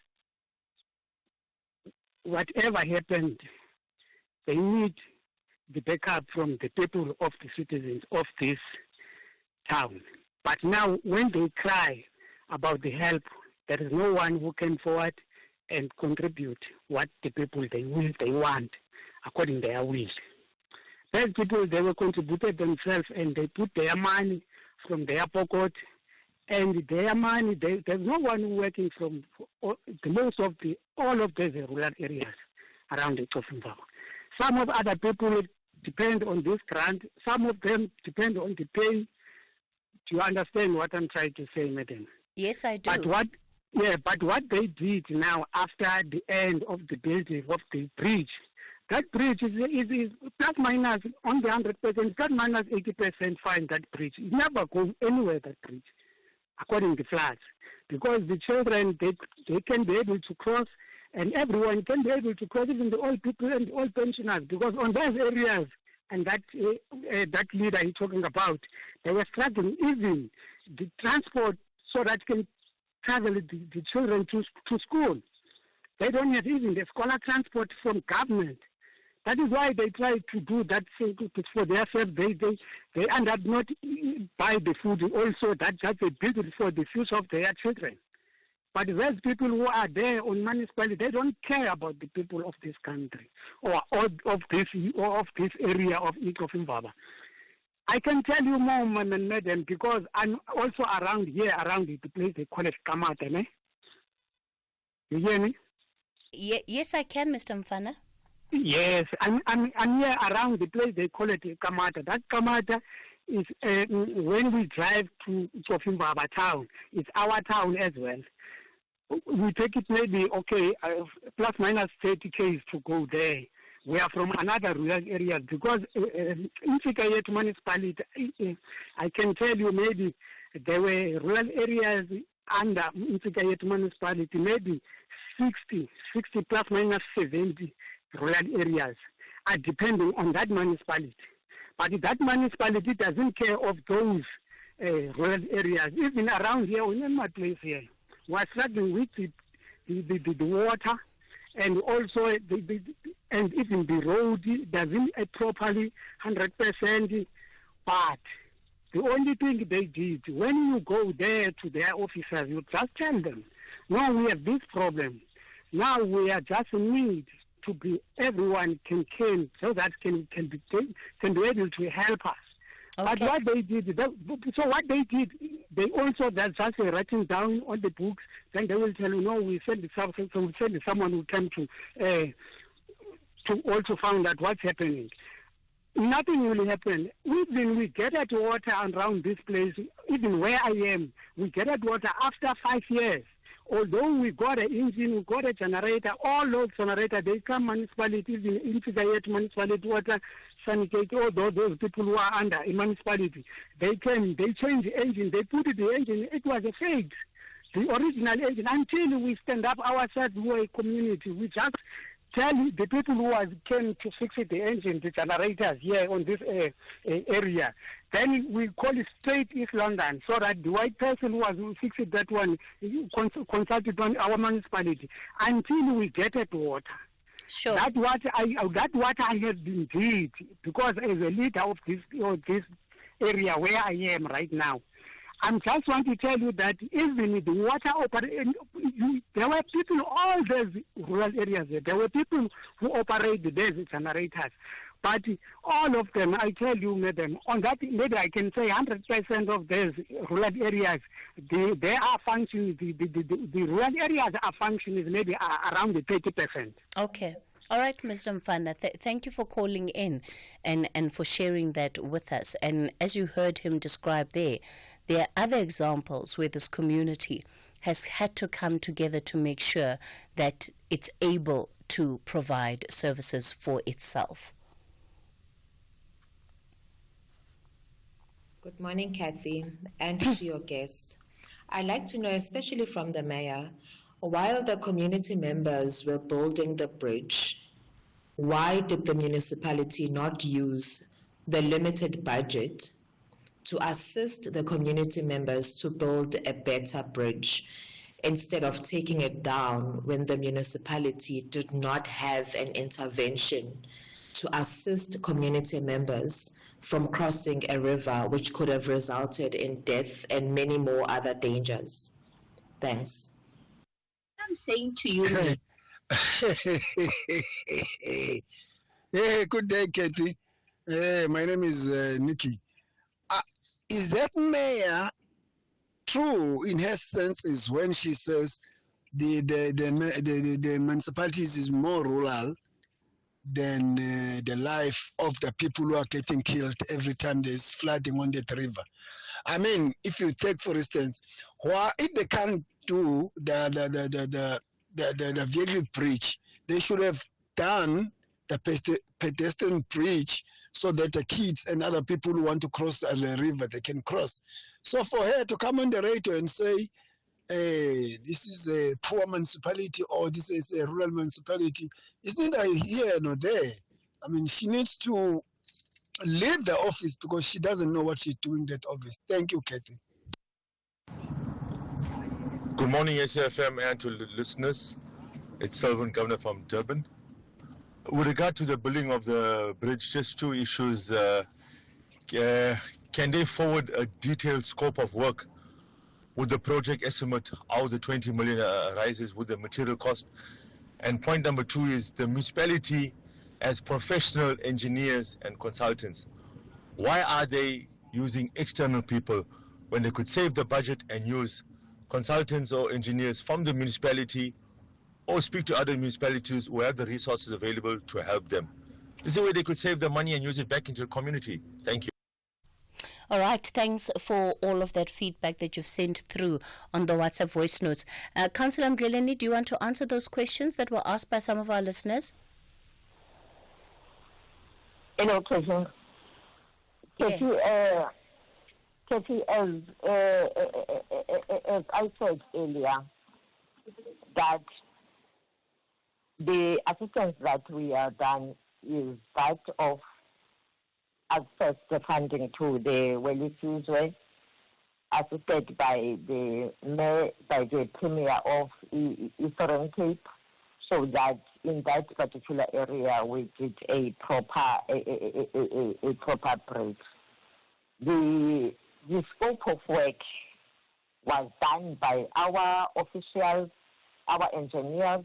whatever happened, they need the backup from the people of the citizens of this town. But now when they cry about the help, there is no one who can forward and contribute what the people they want according to their will. Those people, they were contributed themselves and they put their money from their pocket, and their money, there's no one working from all of these rural areas around the Ikofunga. Some of other people depend on this grant. Some of them depend on the pay. Do you understand what I'm trying to say, madam? Yes, I do. But what they did now after the end of the building of the bridge, that bridge is plus minus on the 100%, plus minus 80% fine. That bridge it never goes anywhere. That bridge, according to floods, because the children they can be able to cross, and everyone can be able to cross, even the old people and the old pensioners, because on those areas and that leader he's talking about, they were struggling even the transport so that can travel the children to school. They don't have even the scholar transport from government. That is why they try to do that for themselves. They end up not buy the food also that they build it for the future of their children. But those people who are there on municipality, they don't care about the people of this country or of this area of Ikofunga. I can tell you more, madam, because I'm also around the place they call it Kamata, ne? You hear me? Yes, I can, Mr. Mfana. Yes, I'm here around the place they call it Kamata. That Kamata is when we drive to Tsofimbaba town, it's our town as well. We take it maybe, okay, plus minus 30 k's to go there. We are from another rural area because in Sikayet municipality, I can tell you maybe there were rural areas under Sikayet municipality, maybe 60 plus minus 70 rural areas are depending on that municipality. But that municipality doesn't care of those rural areas. Even around here, in my place here, we're struggling with the water, and also and even the road doesn't properly 100%. But the only thing they did, when you go there to their officers, you just tell them, no, we have this problem. Now we are just in need to be, everyone can so that can be able to help us. Okay. But what they did, they also just writing down on the books. Then they will tell you, no, we send someone who came to also find out what's happening. Nothing will happen. Even we get at water around this place, even where I am, we get at water after 5 years. Although we got an engine, we got a generator, all those generators, they come municipalities, in Figayet municipality, water, sanitary, all those people who are under a municipality, they change the engine, they put the engine, it was a fake. The original engine, until we stand up ourselves, we are a community, we just tell the people who came to fix the engine, the generators here on this area. Then we call it straight East London, so that the white person who fixed that one consulted on our municipality until we get at water. Sure. That what I have been did, because as a leader of this area where I am right now, I just want to tell you that even the water there were people, all those rural areas, there were people who operate these generators. But all of them, I tell you, madam, on that, maybe I can say 100% of these rural areas, they are functioning, the rural areas are functioning maybe around the 30%. Okay. All right, Mr. Mfana, thank you for calling in and for sharing that with us. And as you heard him describe there are other examples where this community has had to come together to make sure that it's able to provide services for itself. Good morning, Cathy, and to your guests. I'd like to know, especially from the mayor, while the community members were building the bridge, why did the municipality not use the limited budget to assist the community members to build a better bridge instead of taking it down when the municipality did not have an intervention to assist community members from crossing a river, which could have resulted in death and many more other dangers? Thanks. I'm saying to you. Hey, good day, Cathy. My name is Nikki. Is that mayor true in her senses when she says the municipalities is more rural than the life of the people who are getting killed every time there's flooding on that river? I mean, if you take, for instance, if they can't do the vehicle bridge, they should have done the pedestrian bridge so that the kids and other people who want to cross the river, they can cross. So for her to come on the radio and say, this is a poor municipality or this is a rural municipality, it's neither here nor there. I mean, she needs to leave the office because she doesn't know what she's doing in that office. Thank you, Cathy. Good morning, SFM, and to the listeners. It's Selvin Governor from Durban. With regard to the building of the bridge, just two issues. Can they forward a detailed scope of work with the project estimate, how the 20 million arises with the material cost? And point number two is the municipality as professional engineers and consultants. Why are they using external people when they could save the budget and use consultants or engineers from the municipality, or speak to other municipalities who have the resources available to help them? This is a way they could save the money and use it back into the community. Thank you. All right, thanks for all of that feedback that you've sent through on the WhatsApp voice notes. Councillor Mohlahlana, do you want to answer those questions that were asked by some of our listeners? Hello, Cathy. Yes. Cathy, as I said earlier, that the assistance that we have done is that of access the funding to the Welisizwe, assisted by the Premier of Eastern Cape, so that in that particular area we did a proper bridge. The scope of work was done by our officials, our engineers,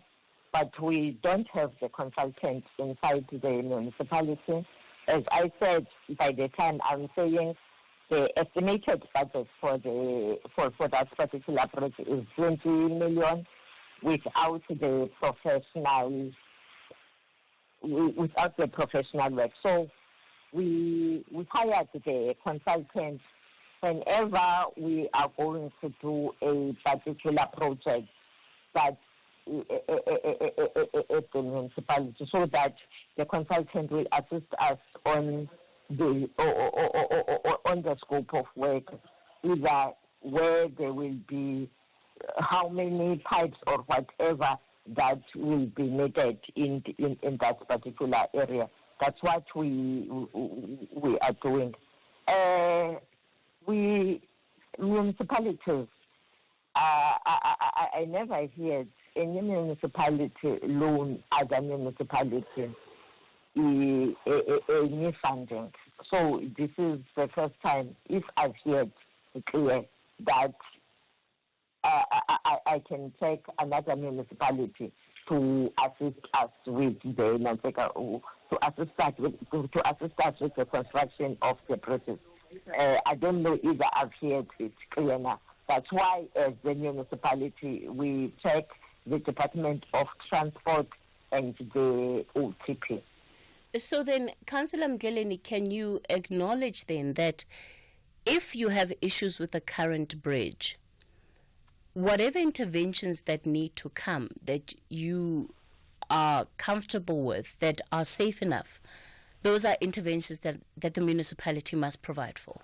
but we don't have the consultants inside the municipality. As I said, by the time I'm saying the estimated budget for that particular project is 20 million without the professional work. So we hired the consultants whenever we are going to do a particular project that at the municipality, so that the consultant will assist us on the scope of work, either where there will be how many pipes or whatever that will be needed in that particular area. That's what we are doing. We municipalities, I never heard any municipality loan other municipality any funding. So this is the first time, if I've heard clear, that I can take another municipality to assist us with to assist us with the construction of the process. I don't know either I've heard it clear now. That's why, as the municipality, we check the Department of Transport and the OTP. So then, Councillor Mohlahlana, can you acknowledge then that if you have issues with the current bridge, whatever interventions that need to come, that you are comfortable with, that are safe enough, those are interventions that the municipality must provide for?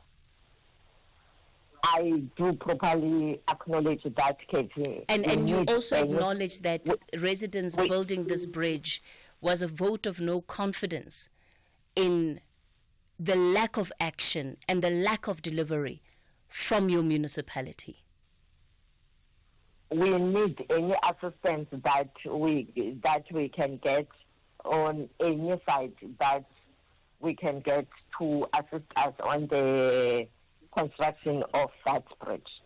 I do properly acknowledge that, Cathy. And you also acknowledge that residents building this bridge was a vote of no confidence in the lack of action and the lack of delivery from your municipality. We need any assistance that we can get on any side, that we can get to assist us on the construction of that bridge.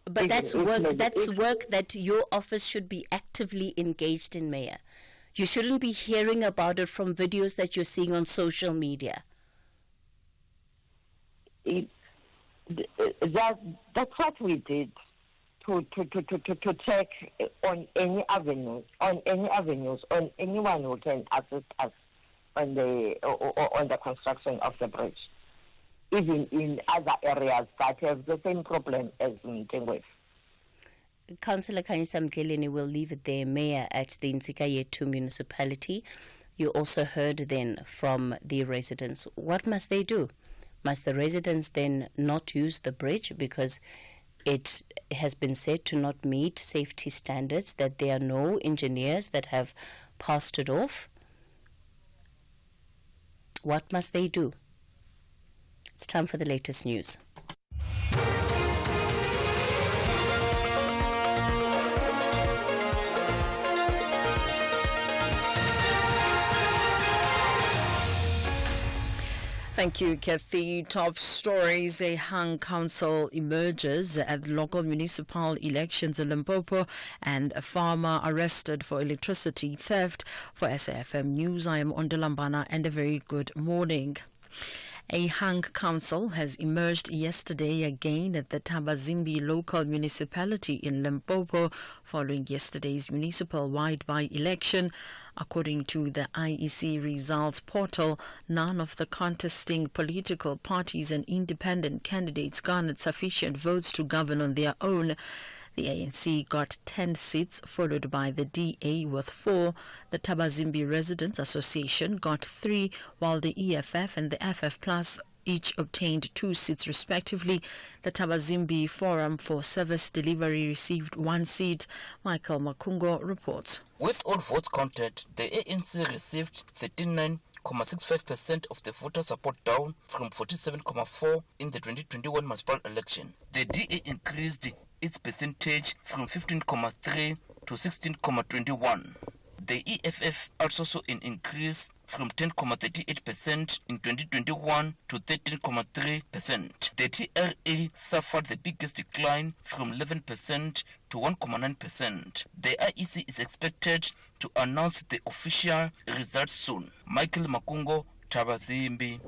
But that's work that your office should be actively engaged in, Mayor. You shouldn't be hearing about it from videos that you're seeing on social media. That's what we did to check on any avenues, on anyone who can assist us on the construction of the bridge, even in other areas that have the same problem as in Tengwe. Councillor Khanyisa Mohlahlana will leave it there, Mayor at the Ntsika municipality. You also heard then from the residents. What must they do? Must the residents then not use the bridge because it has been said to not meet safety standards, that there are no engineers that have passed it off? What must they do? It's time for the latest news. Thank you, Cathy. Top stories. A hung council emerges at local municipal elections in Limpopo, and a farmer arrested for electricity theft. For SAFM News, I am Ondalambana, and a very good morning. A hung council has emerged yesterday again at the Tabazimbi local municipality in Limpopo following yesterday's municipal-wide by-election. According to the IEC results portal, none of the contesting political parties and independent candidates garnered sufficient votes to govern on their own. The ANC got 10 seats, followed by the DA with 4. The Tabazimbi Residents Association got 3, while the EFF and the FF Plus each obtained 2 seats respectively. The Tabazimbi Forum for Service Delivery received 1 seat. Michael Makungo reports. With all votes counted, the ANC received 39.65% of the voter support, down from 47.4% in the 2021 municipal election. The DA increased its percentage from 15.3 to 16.21. The EFF also saw an increase from 10.38% in 2021 to 13.3%. The TRA suffered the biggest decline from 11% to 1.9%. The IEC is expected to announce the official results soon. Michael Makungo, Tabazimbi.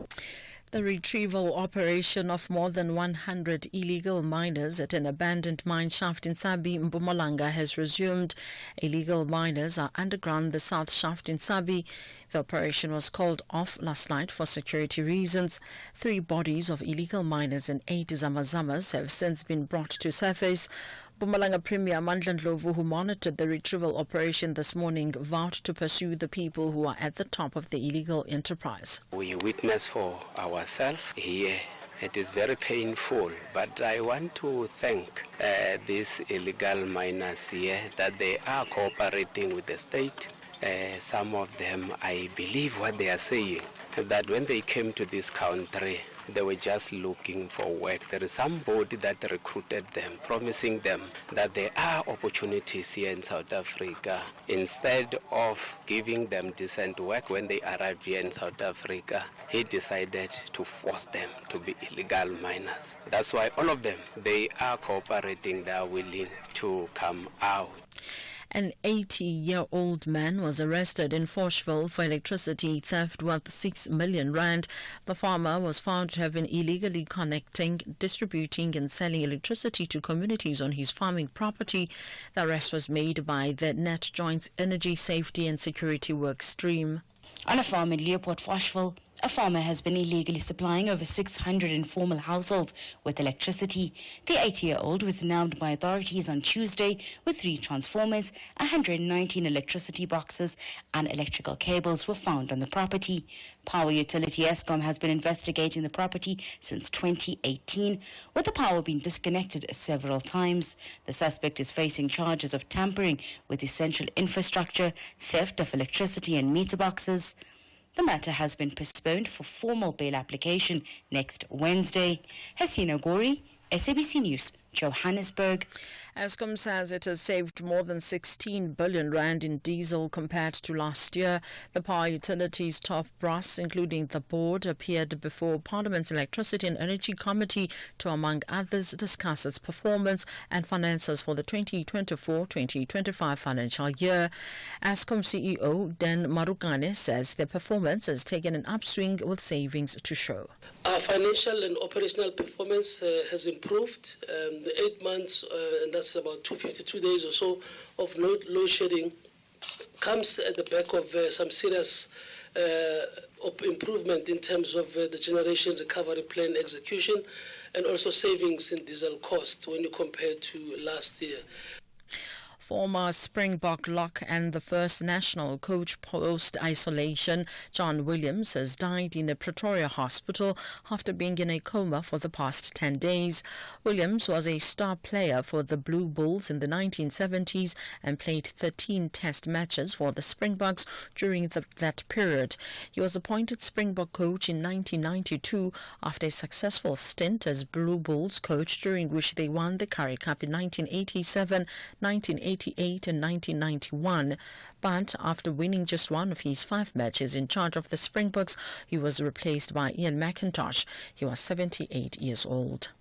The retrieval operation of more than 100 illegal miners at an abandoned mine shaft in Sabi, Mpumalanga, has resumed. Illegal miners are underground the south shaft in Sabi. The operation was called off last night for security reasons. 3 bodies of illegal miners and 8 zamazamas have since been brought to surface. Mpumalanga Premier Mandla Ndlovu, who monitored the retrieval operation this morning, vowed to pursue the people who are at the top of the illegal enterprise. We witness for ourselves here. It is very painful, but I want to thank these illegal miners here that they are cooperating with the state. Some of them, I believe what they are saying, that when they came to this country, they were just looking for work. There is somebody that recruited them, promising them that there are opportunities here in South Africa. Instead of giving them decent work when they arrived here in South Africa, he decided to force them to be illegal miners. That's why all of them, they are cooperating, they are willing to come out. An 80-year-old man was arrested in Foshville for electricity theft worth 6 million rand. The farmer was found to have been illegally connecting, distributing and selling electricity to communities on his farming property. The arrest was made by the Net Joint's Energy Safety and Security Work Stream. On a farm in Leopold, Foshville, a farmer has been illegally supplying over 600 informal households with electricity. The 80-year-old was nabbed by authorities on Tuesday with 3 transformers, 119 electricity boxes and electrical cables were found on the property. Power utility Eskom has been investigating the property since 2018, with the power being disconnected several times. The suspect is facing charges of tampering with essential infrastructure, theft of electricity and meter boxes. The matter has been postponed for formal bail application next Wednesday. Hasina Gori, SABC News, Johannesburg. Eskom says it has saved more than 16 billion rand in diesel compared to last year. The power utility's top brass, including the board, appeared before Parliament's Electricity and Energy Committee to, among others, discuss its performance and finances for the 2024-2025 financial year. Eskom CEO Dan Marukane says their performance has taken an upswing with savings to show. Our financial and operational performance has improved. The 8 months, and that's about 252 days or so of load shedding, comes at the back of some serious improvement in terms of the generation recovery plan execution and also savings in diesel cost when you compare to last year. Former Springbok lock and the first national coach post-isolation, John Williams, has died in a Pretoria hospital after being in a coma for the past 10 days. Williams was a star player for the Blue Bulls in the 1970s and played 13 test matches for the Springboks during that period. He was appointed Springbok coach in 1992 after a successful stint as Blue Bulls coach, during which they won the Currie Cup in 1987, 1988 and 1991, but after winning just one of his 5 matches in charge of the Springboks, he was replaced by Ian McIntosh. He was 78 years old.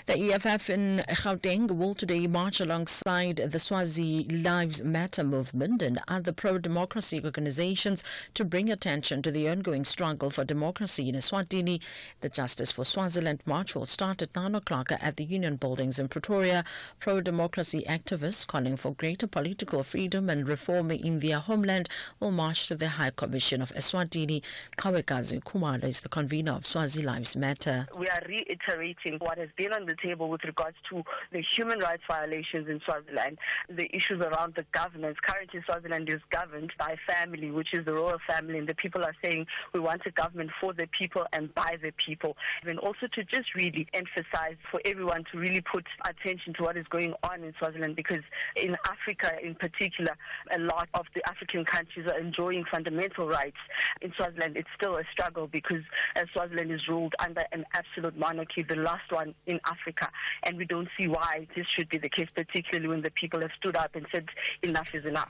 The EFF in Gauteng will today march alongside the Swazi Lives Matter movement and other pro-democracy organizations to bring attention to the ongoing struggle for democracy in Eswatini. The Justice for Swaziland march will start at 9 o'clock at the Union Buildings in Pretoria. Pro-democracy activists calling for greater political freedom and reform in their homeland will march to the High Commission of Eswatini. Kawekazi Kumalo is the convener of Swazi Lives Matter. We are reiterating what has been on the table with regards to the human rights violations in Swaziland, the issues around the governance. Currently, Swaziland is governed by family, which is the royal family, and the people are saying we want a government for the people and by the people. And also to just really emphasize for everyone to really put attention to what is going on in Swaziland, because in Africa in particular, a lot of the African countries are enjoying fundamental rights. In Swaziland, it's still a struggle because Swaziland is ruled under an absolute monarchy, the last one in Africa, and we don't see why this should be the case, particularly when the people have stood up and said enough is enough.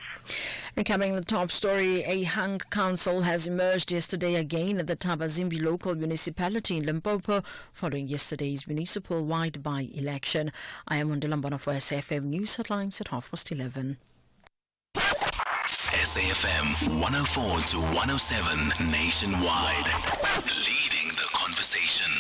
Becoming the top story, a hung council has emerged yesterday again at the Tabazimbi local municipality in Limpopo following yesterday's municipal-wide by-election. I am Mondolambana for SAFM News Headlines at 11:30. SAFM 104 to 107 nationwide. Leading the conversation.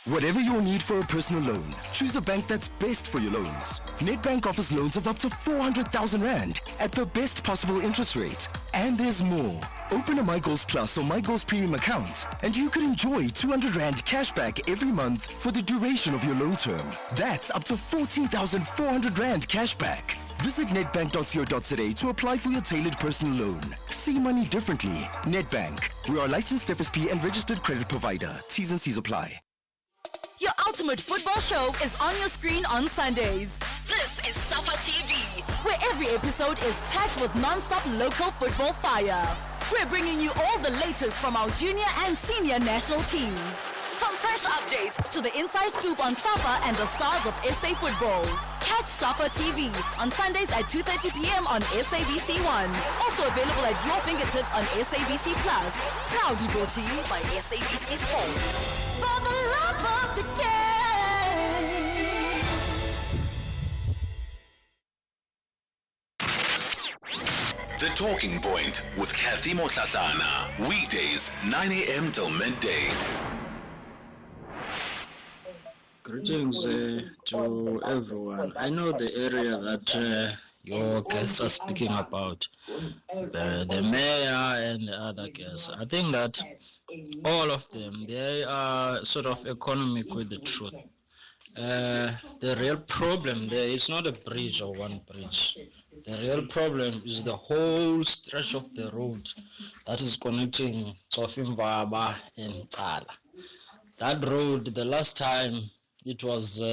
Whatever your need for a personal loan, choose a bank that's best for your loans. Nedbank offers loans of up to 400,000 Rand at the best possible interest rate. And there's more. Open a My Goals Plus or My Goals Premium account and you could enjoy 200 Rand cashback every month for the duration of your loan term. That's up to 14,400 Rand cashback. Visit nedbank.co.za to apply for your tailored personal loan. See money differently. Nedbank. We are a licensed FSP and registered credit provider. T's and C's apply. Your ultimate football show is on your screen on Sundays. This is Safa TV, where every episode is packed with non-stop local football fire. We're bringing you all the latest from our junior and senior national teams. From fresh updates to the inside scoop on Safa and the stars of SA football. Catch Safa TV on Sundays at 2:30 p.m. on SABC1. Also available at your fingertips on SABC Plus. Proudly brought to you by SABC Sport. For the love of the game. The Talking Point with Cathy Mohlahlana. Weekdays, 9 a.m. till midday. Greetings to everyone. I know the area that your guests are speaking about, the mayor and the other guests. I think that all of them, they are sort of economic with the truth. The real problem there is not a bridge or one bridge. The real problem is the whole stretch of the road that is connecting Tsofimvaba and Tsala. That road, the last time it was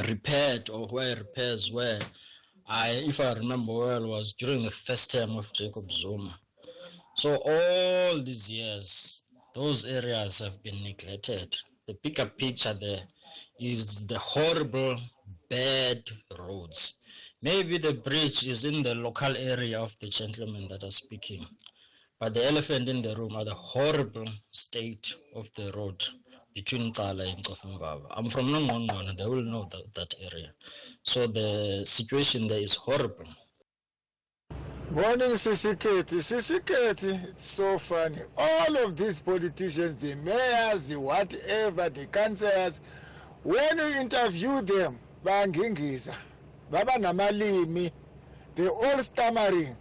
repaired, or where repairs were, if I remember well, was during the first term of Jacob Zuma. So all these years, those areas have been neglected. The bigger picture there is the horrible, bad roads. Maybe the bridge is in the local area of the gentleman that are speaking, but the elephant in the room are the horrible state of the road between Tsala and Tsofimvaba. I'm from Nongqongqone, they will know that area. So the situation there is horrible. Morning, Sisiketi. It's so funny. All of these politicians, the mayors, the whatever, the councillors, when you interview them, Bangingiza, Baba Namalimi, they're all stammering.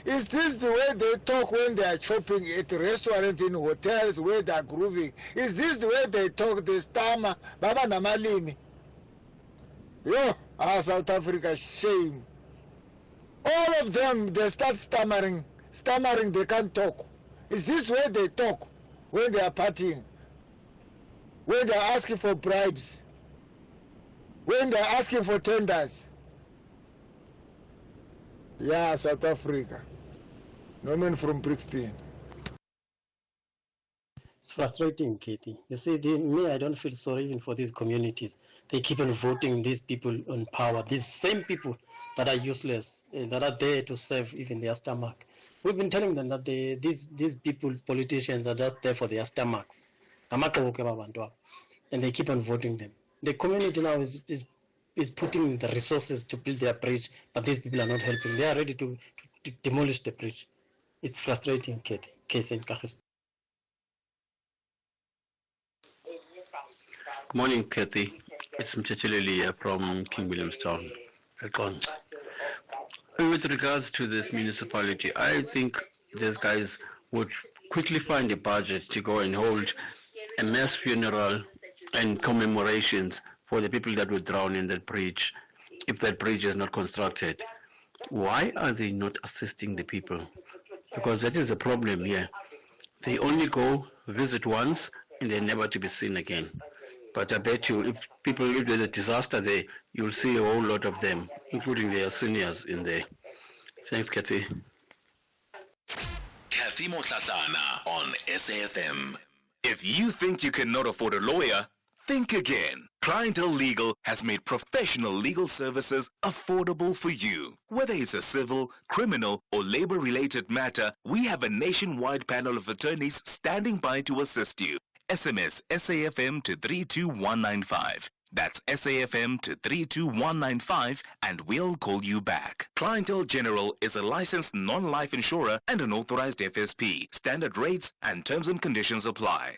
Is this the way they talk when they are shopping at restaurants, in hotels, where they are grooving? Is this the way they talk, they stammer, Baba Namalimi? Yo, South Africa, shame. All of them, they start stammering, they can't talk. Is this way they talk when they are partying? When they are asking for bribes? When they are asking for tenders? Yeah, South Africa. Norman from Brixton. It's frustrating, Katie. You see, me, I don't feel sorry even for these communities. They keep on voting these people on power, these same people that are useless, that are there to serve even their stomach. We've been telling them that these people, politicians, are just there for their stomachs. and they keep on voting them. The community now is putting the resources to build their bridge, but these people are not helping. They are ready to demolish the bridge. It's frustrating, Cathy. Morning, Cathy. It's Mchechileli from King Williamstown. With regards to this municipality, I think these guys would quickly find a budget to go and hold a mass funeral and commemorations for the people that were drowned in that bridge, if that bridge is not constructed. Why are they not assisting the people? Because that is a problem here. They only go visit once and they're never to be seen again. But I bet you, if there's a disaster there, you'll see a whole lot of them, including their seniors in there. Thanks, Cathy. Cathy Mohlahlana on SAFM. If you think you cannot afford a lawyer, think again. Clientele Legal has made professional legal services affordable for you. Whether it's a civil, criminal, or labor-related matter, we have a nationwide panel of attorneys standing by to assist you. SMS SAFM to 32195. That's SAFM to 32195 and we'll call you back. Clientele General is a licensed non-life insurer and an authorized FSP. Standard rates and terms and conditions apply.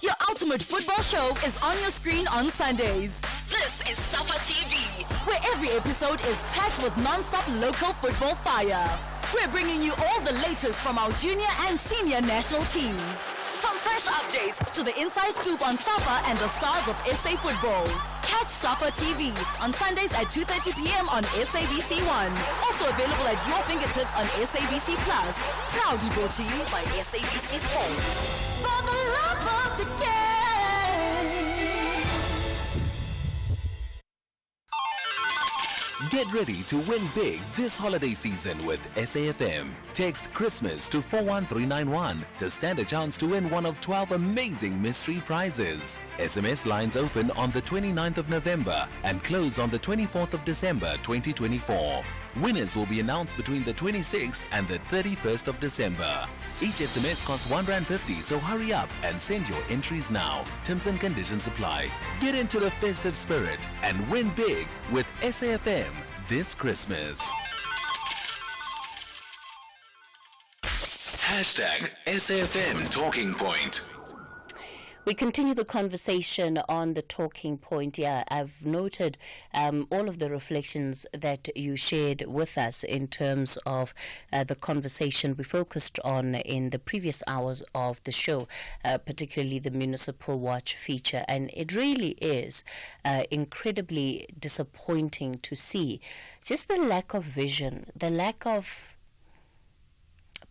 Your ultimate football show is on your screen on Sundays. This is Safa TV, where every episode is packed with non-stop local football fire. We're bringing you all the latest from our junior and senior national teams. From fresh updates to the inside scoop on Safa and the stars of SA football. Catch Safa TV on Sundays at 2:30 p.m. on SABC1. Also available at your fingertips on SABC Plus. Proudly brought to you by SABC Sport. For the love of the game. Get ready to win big this holiday season with SAFM. Text Christmas to 41391 to stand a chance to win one of 12 amazing mystery prizes. SMS lines open on the 29th of November and close on the 24th of December 2024. Winners will be announced between the 26th and the 31st of December. Each SMS costs R1.50, so hurry up and send your entries now. Terms and conditions apply. Get into the festive spirit and win big with SAFM this Christmas. Hashtag SAFM Talking Point. We continue the conversation on the talking point. Yeah, I've noted all of the reflections that you shared with us in terms of the conversation we focused on in the previous hours of the show, particularly the Municipal Watch feature. And it really is incredibly disappointing to see just the lack of vision, the lack of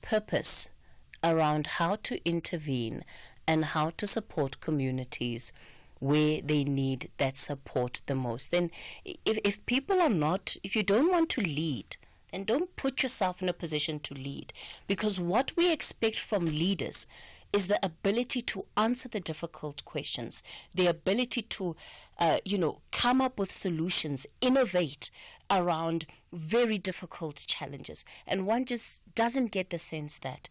purpose around how to intervene and how to support communities where they need that support the most. Then if people are not, if you don't want to lead, then don't put yourself in a position to lead. Because what we expect from leaders is the ability to answer the difficult questions, the ability to, come up with solutions, innovate around very difficult challenges. And one just doesn't get the sense that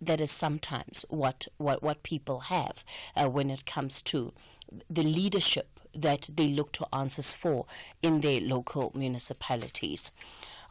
that is sometimes what people have when it comes to the leadership that they look to answers for in their local municipalities.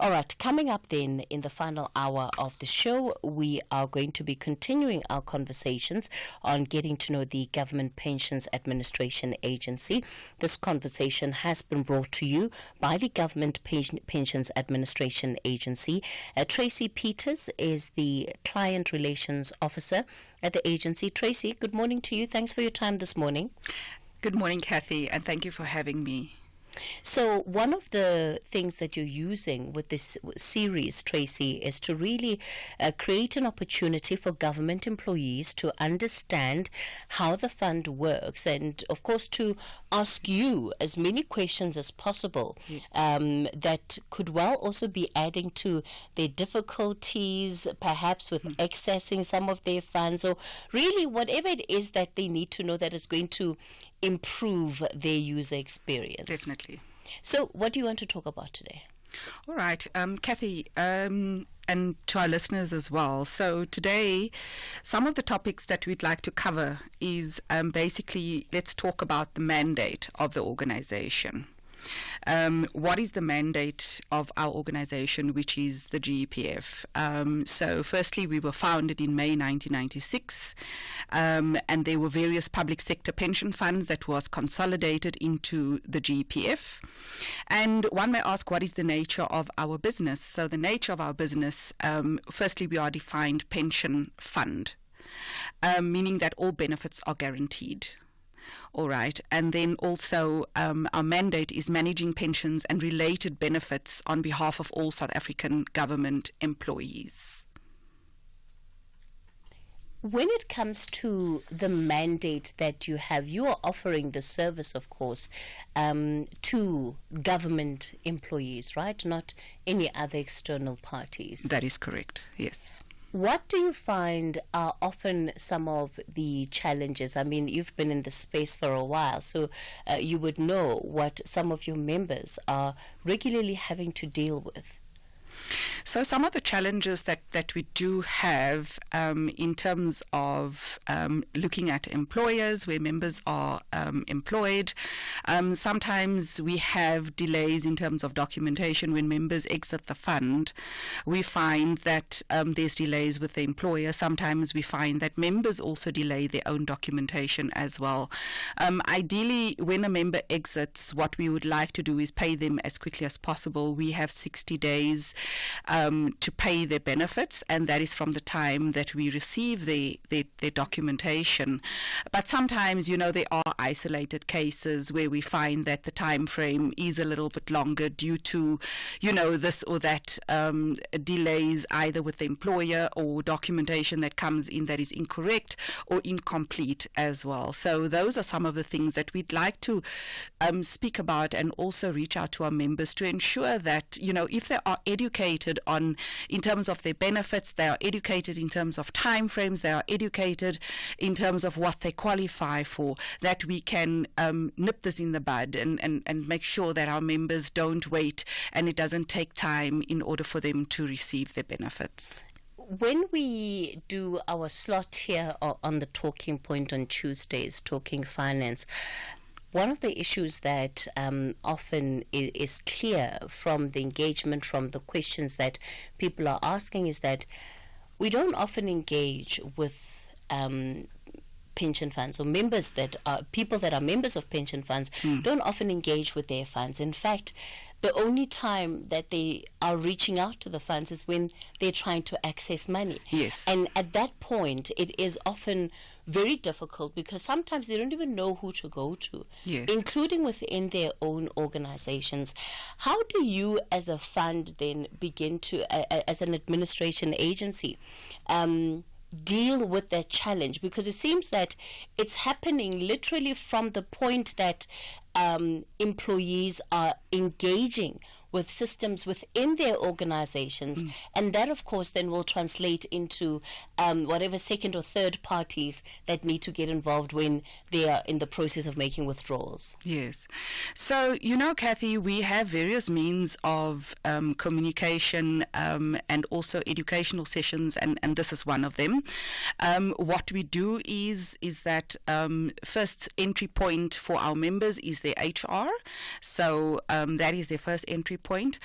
All right, coming up then in the final hour of the show, we are going to be continuing our conversations on getting to know the Government Pensions Administration Agency. This conversation has been brought to you by the Government Pensions Administration Agency. Tracy Peters is the Client Relations Officer at the agency. Tracy, good morning to you. Thanks for your time this morning. Good morning, Cathy, and thank you for having me. So one of the things that you're using with this series, Tracy, is to really create an opportunity for government employees to understand how the fund works and, of course, to ask you as many questions as possible. Yes. That could well also be adding to their difficulties, perhaps with accessing some of their funds, or really whatever it is that they need to know that is going to improve their user experience. Definitely. So what do you want to talk about today? All right, Cathy, and to our listeners as well. So today, some of the topics that we'd like to cover is basically, let's talk about the mandate of the organization. What is the mandate of our organization, which is the GEPF? So firstly, we were founded in May 1996, and there were various public sector pension funds that was consolidated into the GEPF. And one may ask, what is the nature of our business? So the nature of our business, firstly, we are a defined pension fund, meaning that all benefits are guaranteed. All right. And then also our mandate is managing pensions and related benefits on behalf of all South African government employees. When it comes to the mandate that you have, you are offering the service, of course, to government employees, right? Not any other external parties. That is correct, yes. What do you find are often some of the challenges? I mean, you've been in this space for a while, so you would know what some of your members are regularly having to deal with. So some of the challenges that we do have in terms of looking at employers where members are employed, sometimes we have delays in terms of documentation when members exit the fund. We find that there's delays with the employer. Sometimes we find that members also delay their own documentation as well. Ideally, when a member exits, what we would like to do is pay them as quickly as possible. We have 60 days to pay their benefits, and that is from the time that we receive their documentation. But sometimes, there are isolated cases where we find that the time frame is a little bit longer due to, this or that delays either with the employer or documentation that comes in that is incorrect or incomplete as well. So those are some of the things that we'd like to speak about and also reach out to our members to ensure that, if they are educated in terms of their benefits, they are educated in terms of time frames, they are educated in terms of what they qualify for, that we can nip this in the bud and make sure that our members don't wait and it doesn't take time in order for them to receive their benefits. When we do our slot here on the Talking Point on Tuesdays, Talking Finance, one of the issues that often is clear from the engagement, from the questions that people are asking, is that we don't often engage with pension funds, or members that are people that are members of pension funds don't often engage with their funds. In fact, the only time that they are reaching out to the funds is when they're trying to access money. Yes. And at that point, it is often very difficult because sometimes they don't even know who to go to, yes, including within their own organizations. How do you as a fund then begin to, as an administration agency, deal with that challenge? Because it seems that it's happening literally from the point that employees are engaging with systems within their organizations, and that of course then will translate into whatever second or third parties that need to get involved when they are in the process of making withdrawals. Yes. So, Cathy, we have various means of communication and also educational sessions, and this is one of them. What we do is that first entry point for our members is their HR. So that is their first entry point.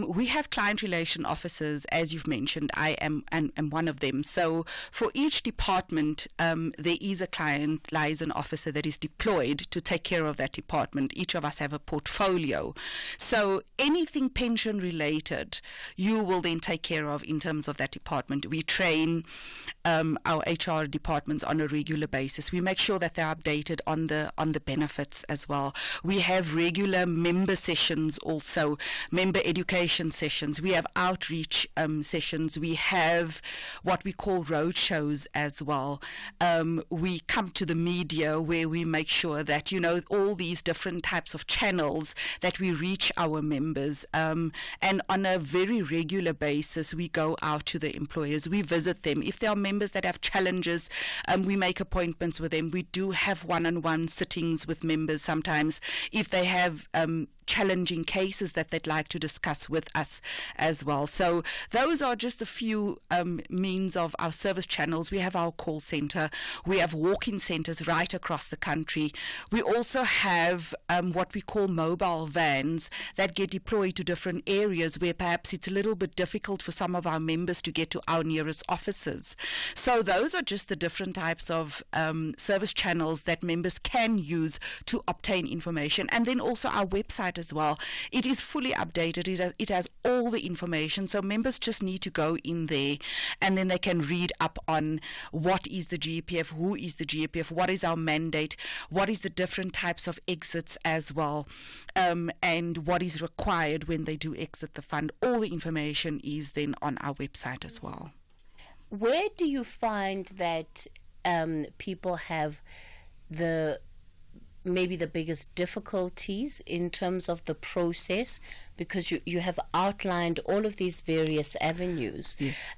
We have client relation officers, as you've mentioned. I am one of them. So for each department, there is a client liaison officer that is deployed to take care of that department. Each of us have a portfolio. So anything pension related, you will then take care of in terms of that department. We train our HR departments on a regular basis. We make sure that they're updated on the benefits as well. We have regular member sessions also, member education sessions. We have outreach sessions. We have what we call road shows as well. We come to the media where we make sure that, all these different types of channels that we reach our members. And on a very regular basis, we go out to the employers. We visit them. If there are members that have challenges, we make appointments with them. We do have one-on-one sittings with members sometimes. If they have challenging cases that they'd like to discuss with us as well. So those are just a few means of our service channels. We have our call center. We have walk-in centers right across the country. We also have what we call mobile vans that get deployed to different areas where perhaps it's a little bit difficult for some of our members to get to our nearest offices. So those are just the different types of service channels that members can use to obtain information. And then also our website as well. It is fully updated. It has all the information. So members just need to go in there and then they can read up on what is the GEPF, who is the GEPF, what is our mandate, what is the different types of exits as well, and what is required when they do exit the fund. All the information is then on our website as well. Where do you find that people have maybe the biggest difficulties in terms of the process? Because you have outlined all of these various avenues. Yes.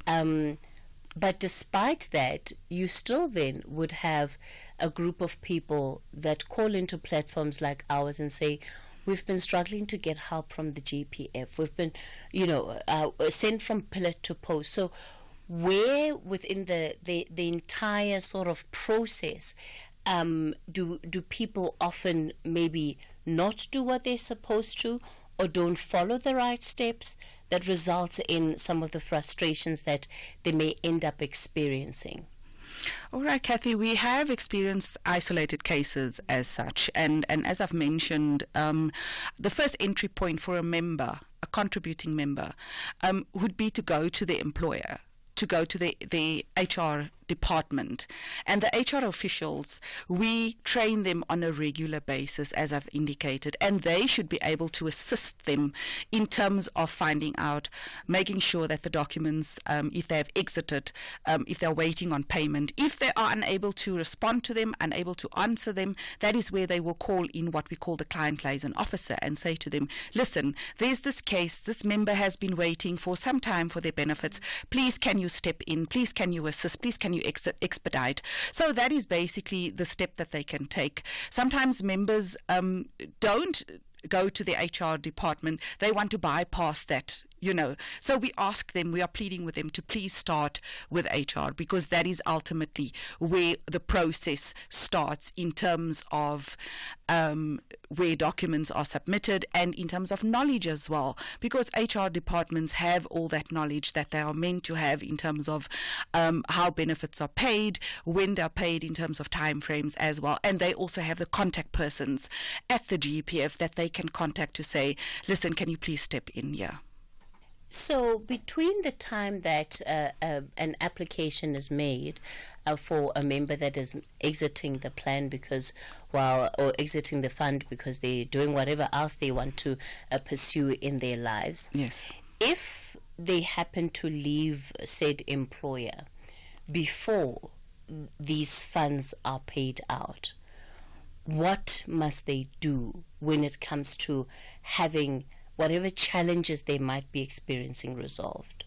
But despite that, you still then would have a group of people that call into platforms like ours and say, we've been struggling to get help from the GPF. We've been, sent from pillar to post. So where within the entire sort of process do people often maybe not do what they're supposed to, or don't follow the right steps, that results in some of the frustrations that they may end up experiencing? All right, Cathy, we have experienced isolated cases as such. And as I've mentioned, the first entry point for a member, a contributing member, would be to go to the employer, to go to the HR department. And the HR officials, we train them on a regular basis, as I've indicated, and they should be able to assist them in terms of finding out, making sure that the documents, if they have exited, if they're waiting on payment, if they are unable to respond to them, unable to answer them, that is where they will call in what we call the client liaison officer and say to them, listen, there's this case, this member has been waiting for some time for their benefits. Please can you step in? Please can you assist? Please can you expedite? So that is basically the step that they can take. Sometimes members don't go to the HR department. They want to bypass that, So we ask them, we are pleading with them to please start with HR, because that is ultimately where the process starts in terms of where documents are submitted and in terms of knowledge as well, because HR departments have all that knowledge that they are meant to have in terms of how benefits are paid, when they're paid, in terms of time frames as well. And they also have the contact persons at the GPF that they can contact to say, listen, can you please step in here? So between the time that an application is made for a member that is exiting the plan or exiting the fund because they're doing whatever else they want to pursue in their lives, yes, if they happen to leave said employer before these funds are paid out, what must they do when it comes to having whatever challenges they might be experiencing resolved?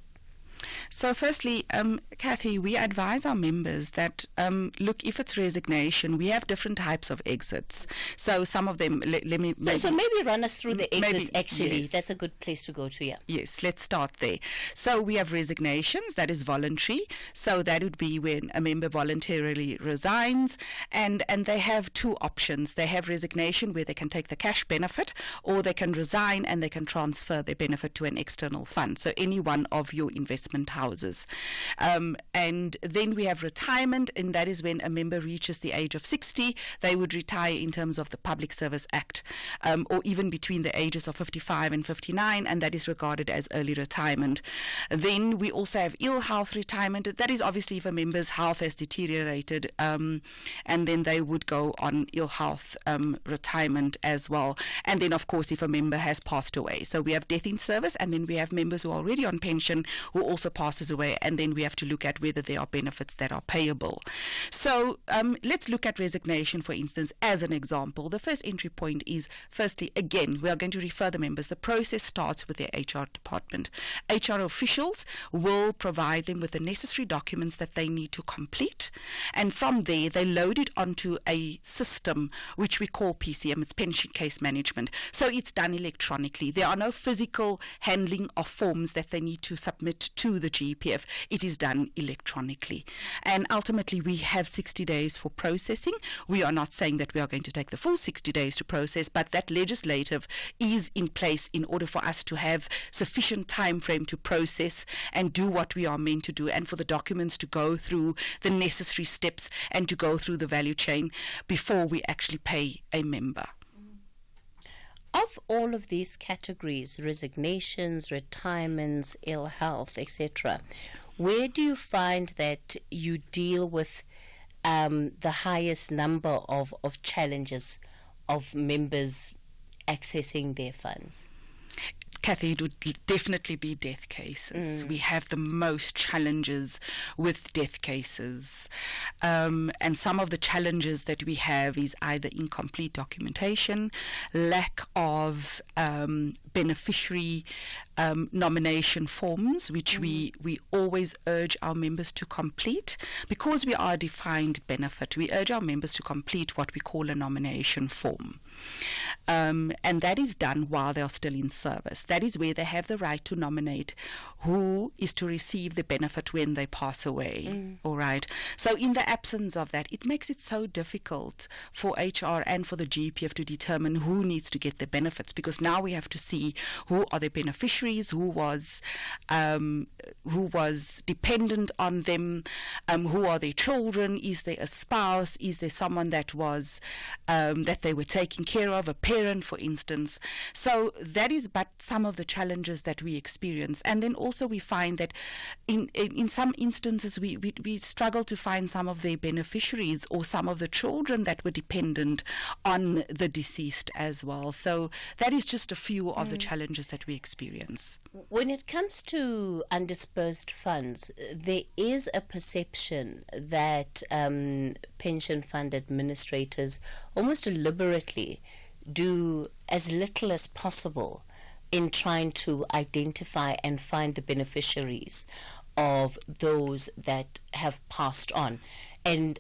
So firstly, Cathy, we advise our members that, look, if it's resignation, we have different types of exits. So some of them, So maybe run us through the exits, actually. Yes. That's a good place to go to, yeah. Yes, let's start there. So we have resignations, that is voluntary. So that would be when a member voluntarily resigns, and they have two options. They have resignation where they can take the cash benefit, or they can resign and they can transfer their benefit to an external fund. So any one of your investment houses. And then we have retirement, and that is when a member reaches the age of 60. They would retire in terms of the Public Service Act, or even between the ages of 55 and 59, and that is regarded as early retirement. Then we also have ill health retirement. That is obviously if a member's health has deteriorated, and then they would go on ill health retirement as well. And then, of course, if a member has passed away. So we have death in service, and then we have members who are already on pension who also also passes away, and then we have to look at whether there are benefits that are payable. So let's look at resignation, for instance, as an example. The first entry point is, firstly, again, we are going to refer the members. The process starts with their HR department. HR officials will provide them with the necessary documents that they need to complete, and from there they load it onto a system which we call PCM. It's pension case management. So it's done electronically. There are no physical handling of forms that they need to submit to the GPF. It is done electronically, and ultimately we have 60 days for processing. We are not saying that we are going to take the full 60 days to process, but that legislative is in place in order for us to have sufficient time frame to process and do what we are meant to do, and for the documents to go through the necessary steps and to go through the value chain before we actually pay a member. Of all of these categories, resignations, retirements, ill health, etc., where do you find that you deal with the highest number of challenges of members accessing their funds? Cathy, it would definitely be death cases. We have the most challenges with death cases. And some of the challenges that we have is either incomplete documentation, lack of beneficiary nomination forms, which we always urge our members to complete. Because we are a defined benefit, we urge our members to complete what we call a nomination form. And that is done while they are still in service. That is where they have the right to nominate who is to receive the benefit when they pass away. All right. So in the absence of that, it makes it so difficult for HR and for the GPF to determine who needs to get the benefits, because now we have to see who are the beneficiaries, who was dependent on them, who are their children, is there a spouse, is there someone that was that they were taking care of, a parent, for instance. So that is but some of the challenges that we experience. And then also we find that in some instances we struggle to find some of their beneficiaries or some of the children that were dependent on the deceased as well. So that is just a few of the challenges that we experience. When it comes to undisbursed funds, there is a perception that pension fund administrators almost deliberately do as little as possible in trying to identify and find the beneficiaries of those that have passed on. And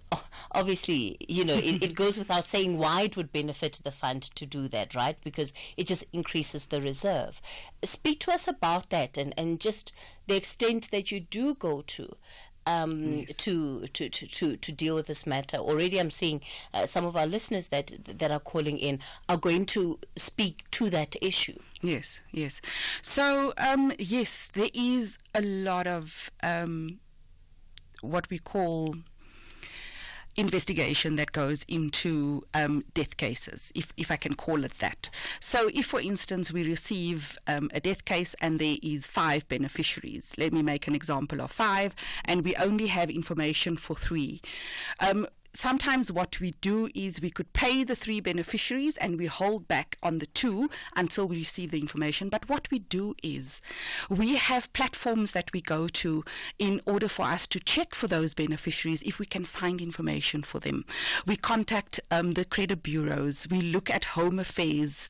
obviously, it goes without saying why it would benefit the fund to do that, right? Because it just increases the reserve. Speak to us about that and just the extent that you do go to deal with this matter. Already I'm seeing some of our listeners that are calling in are going to speak to that issue. Yes. So, yes, there is a lot of what we call investigation that goes into death cases, if I can call it that. So if, for instance, we receive a death case and there is 5 beneficiaries, let me make an example of 5, and we only have information for 3. Sometimes what we do is we could pay the 3 beneficiaries and we hold back on the 2 until we receive the information. But what we do is we have platforms that we go to in order for us to check for those beneficiaries if we can find information for them. We contact the credit bureaus. We look at home affairs.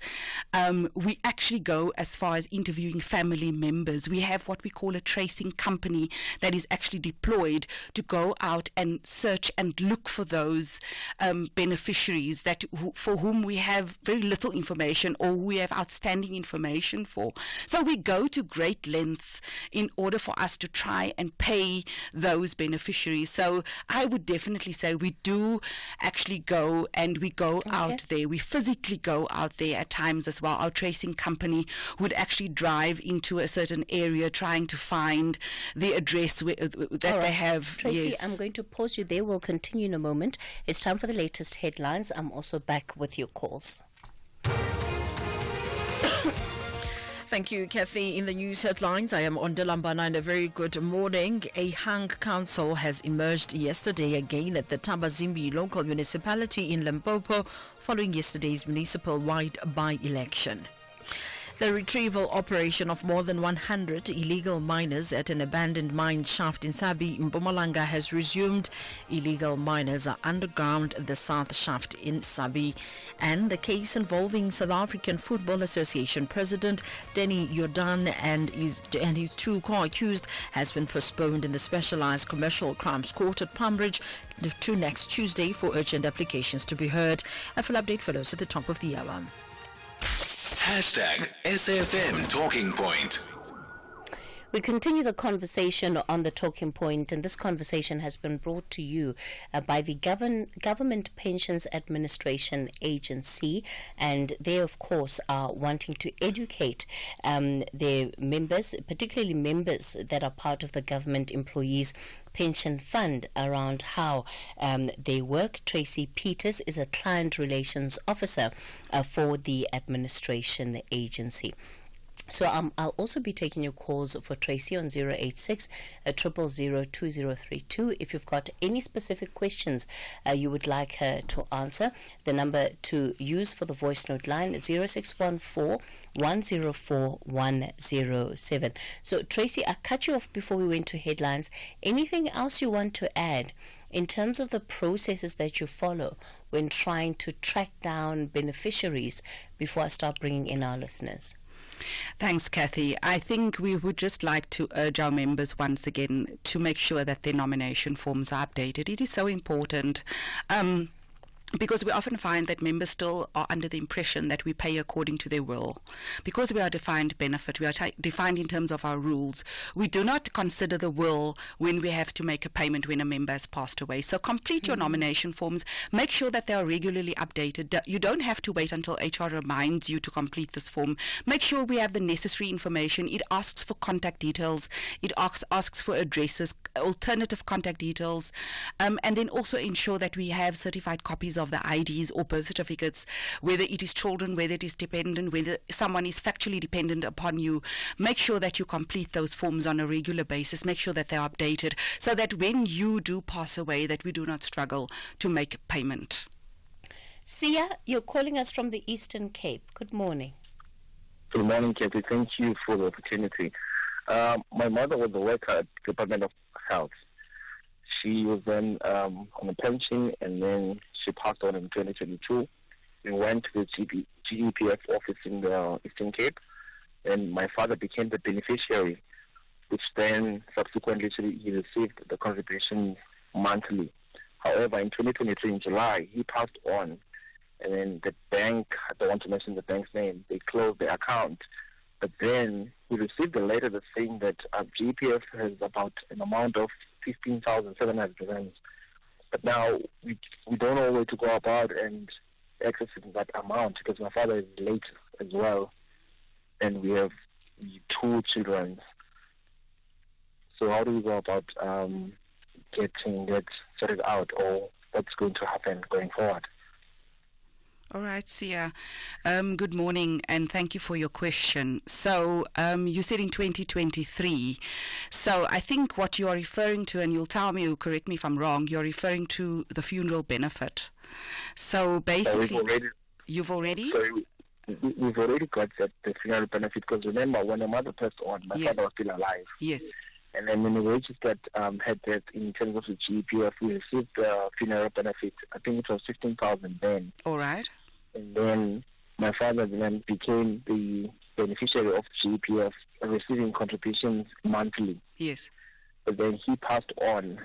We actually go as far as interviewing family members. We have what we call a tracing company that is actually deployed to go out and search and look for those beneficiaries for whom we have very little information or we have outstanding information for. So we go to great lengths in order for us to try and pay those beneficiaries. So I would definitely say we do actually go and we go out there. We physically go out there at times as well. Our tracing company would actually drive into a certain area trying to find the address that they have. Tracy, yes. I'm going to pause you there. We'll continue in a moment. It's time for the latest headlines. I'm also back with your calls. Thank you, Cathy. In the news headlines, I am Ondalambana and a very good morning. A hung council has emerged yesterday again at the Tambazimbi local municipality in Limpopo following yesterday's municipal-wide by-election. The retrieval operation of more than 100 illegal miners at an abandoned mine shaft in Sabi, Mpumalanga, has resumed. Illegal miners are underground at the South Shaft in Sabi. And the case involving South African Football Association President Denny Jordan and his two co-accused has been postponed in the Specialized Commercial Crimes Court at Palmbridge to next Tuesday for urgent applications to be heard. A full update follows at the top of the hour. Hashtag SAFM Talking Point. We continue the conversation on the Talking Point, and this conversation has been brought to you by the Government Pensions Administration Agency, and they, of course, are wanting to educate their members, particularly members that are part of the government employees pension fund, around how they work. Tracy Peters is a client relations officer for the administration agency. So I'll also be taking your calls for Tracy on 086 000 2032. If you've got any specific questions you would like her to answer, the number to use for the voice note line is 0614 104 107. So Tracy, I cut you off before we went to headlines. Anything else you want to add in terms of the processes that you follow when trying to track down beneficiaries before I start bringing in our listeners? Thanks, Cathy. I think we would just like to urge our members once again to make sure that their nomination forms are updated. It is so important. Because we often find that members still are under the impression that we pay according to their will. Because we are defined benefit, we are defined in terms of our rules. We do not consider the will when we have to make a payment when a member has passed away. So complete your nomination forms. Make sure that they are regularly updated. You don't have to wait until HR reminds you to complete this form. Make sure we have the necessary information. It asks for contact details. It asks for addresses, alternative contact details, and then also ensure that we have certified copies of the IDs or birth certificates, whether it is children, whether it is dependent, whether someone is factually dependent upon you. Make sure that you complete those forms on a regular basis. Make sure that they are updated so that when you do pass away, that we do not struggle to make payment. Sia, you're calling us from the Eastern Cape. Good morning. Good morning, Cathy. Thank you for the opportunity. My mother was a worker at the Department of Health. She was then on a pension, and then she passed on in 2022. We went to the GEPF office in the Eastern Cape, and my father became the beneficiary, which then subsequently he received the contributions monthly. However, in 2023, in July, he passed on, and then the bank, I don't want to mention the bank's name, they closed the account. But then we received a letter that's saying that GEPF has about an amount of 15,700 rands. But now we don't know where to go about and accessing that amount because my father is late as well, and we have 2 children. So how do we go about getting that sorted out, or what's going to happen going forward? All right, Sia. Good morning, and thank you for your question. So you said in 2023. So I think what you are referring to, and you'll tell me, or correct me if I'm wrong, you're referring to the funeral benefit. So basically, we've already got the funeral benefit, because remember, when my mother passed on, my father was still alive. Yes. And then when the wages that had that in terms of the GEPF, we received the funeral benefit. I think it was 15,000 then. All right. And then my father then became the beneficiary of GEPF, receiving contributions monthly. Yes. But then he passed on,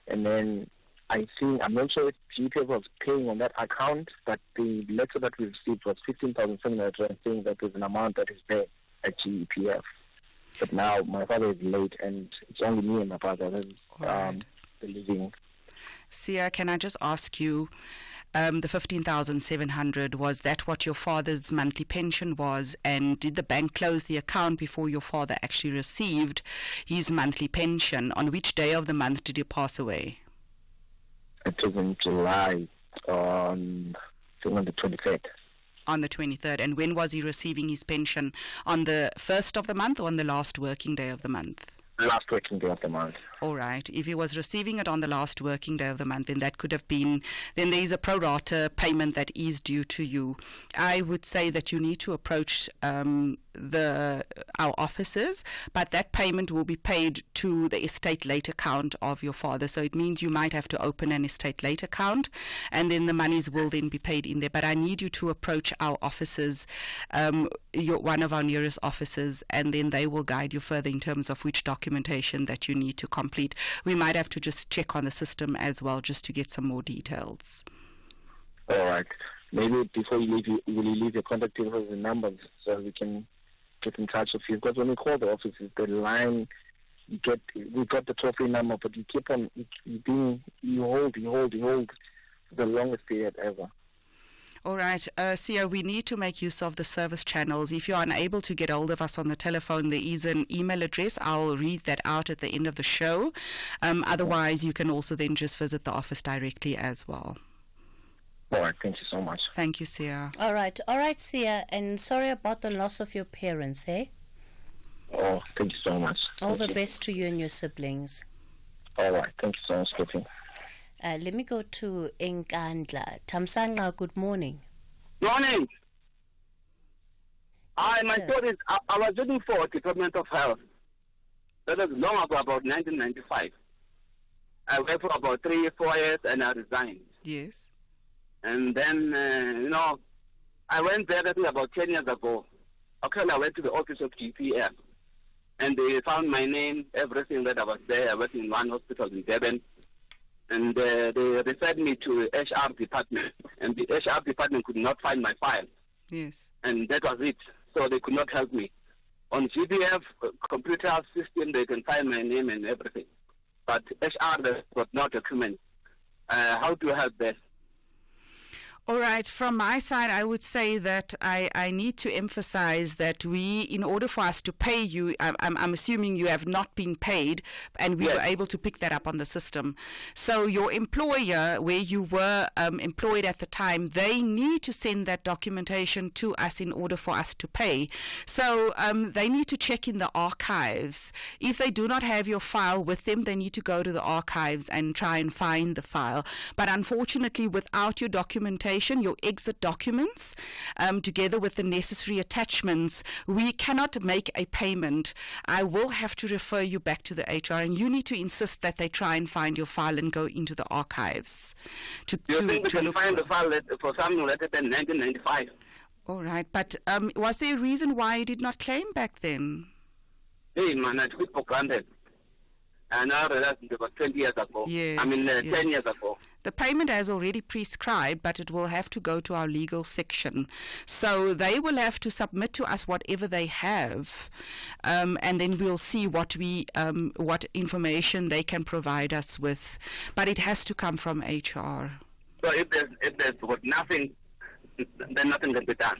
and then I'm not sure if GEPF was paying on that account, but the letter that we received was 15,700, saying that there's an amount that is there at GEPF. But now my father is late, and it's only me and my brother that's living. Sia, can I just ask you, the 15,700, was that what your father's monthly pension was? And did the bank close the account before your father actually received his monthly pension? On which day of the month did he pass away? It was in July, on the 23rd. On the 23rd. And when was he receiving his pension? On the first of the month or on the last working day of the month? last working day of the month. All right. If he was receiving it on the last working day of the month, then that could have been, then there is a pro rata payment that is due to you. I would say that you need to approach our offices, but that payment will be paid to the estate late account of your father. So it means you might have to open an estate late account, and then the monies will then be paid in there. But I need you to approach our offices, one of our nearest offices, and then they will guide you further in terms of which documentation that you need to complete. We might have to just check on the system as well, just to get some more details. All right. Maybe before you leave, will you leave your contact details and numbers so we can get in touch with you? Because when we call the offices, the line, we got the toll-free number, but you keep on, you hold the longest period ever. All right, Sia, we need to make use of the service channels. If you are unable to get hold of us on the telephone, there is an email address. I'll read that out at the end of the show. Otherwise, you can also then just visit the office directly as well. All right, thank you so much. Thank you, Sia. All right, Sia, and sorry about the loss of your parents, eh? Oh, thank you so much. All the best to you and your siblings. All right, thank you so much, Cathy. Let me go to Nkandla. Tamsanga, good morning. Morning. My story is, I was looking for Department of Health. That was long ago, about 1995. I worked for about 3 or 4 years and I resigned. Yes. And then, I went there, I think about 10 years ago. Okay, I went to the office of GPF. And they found my name, everything that I was there. I worked in one hospital in Devon. And they referred me to the HR department. And the HR department could not find my file. Yes. And that was it. So they could not help me. On GPF computer system, they can find my name and everything. But HR, they got no document. How do I help this? All right. From my side, I would say that I need to emphasize that in order for us to pay you, I'm assuming you have not been paid, and we were able to pick that up on the system. So your employer, where you were employed at the time, they need to send that documentation to us in order for us to pay. So they need to check in the archives. If they do not have your file with them, they need to go to the archives and try and find the file. But unfortunately, without your documentation, your exit documents, together with the necessary attachments, we cannot make a payment. I will have to refer you back to the HR, and you need to insist that they try and find your file and go into the archives. You think we can find the file for something later than 1995? All right, but was there a reason why you did not claim back then? Hey, man, I took it for granted. And now that's about 20 years ago. Yes, 10 years ago. The payment has already prescribed, but it will have to go to our legal section. So they will have to submit to us whatever they have, and then we'll see what information they can provide us with. But it has to come from HR. So if there's nothing, then nothing can be done.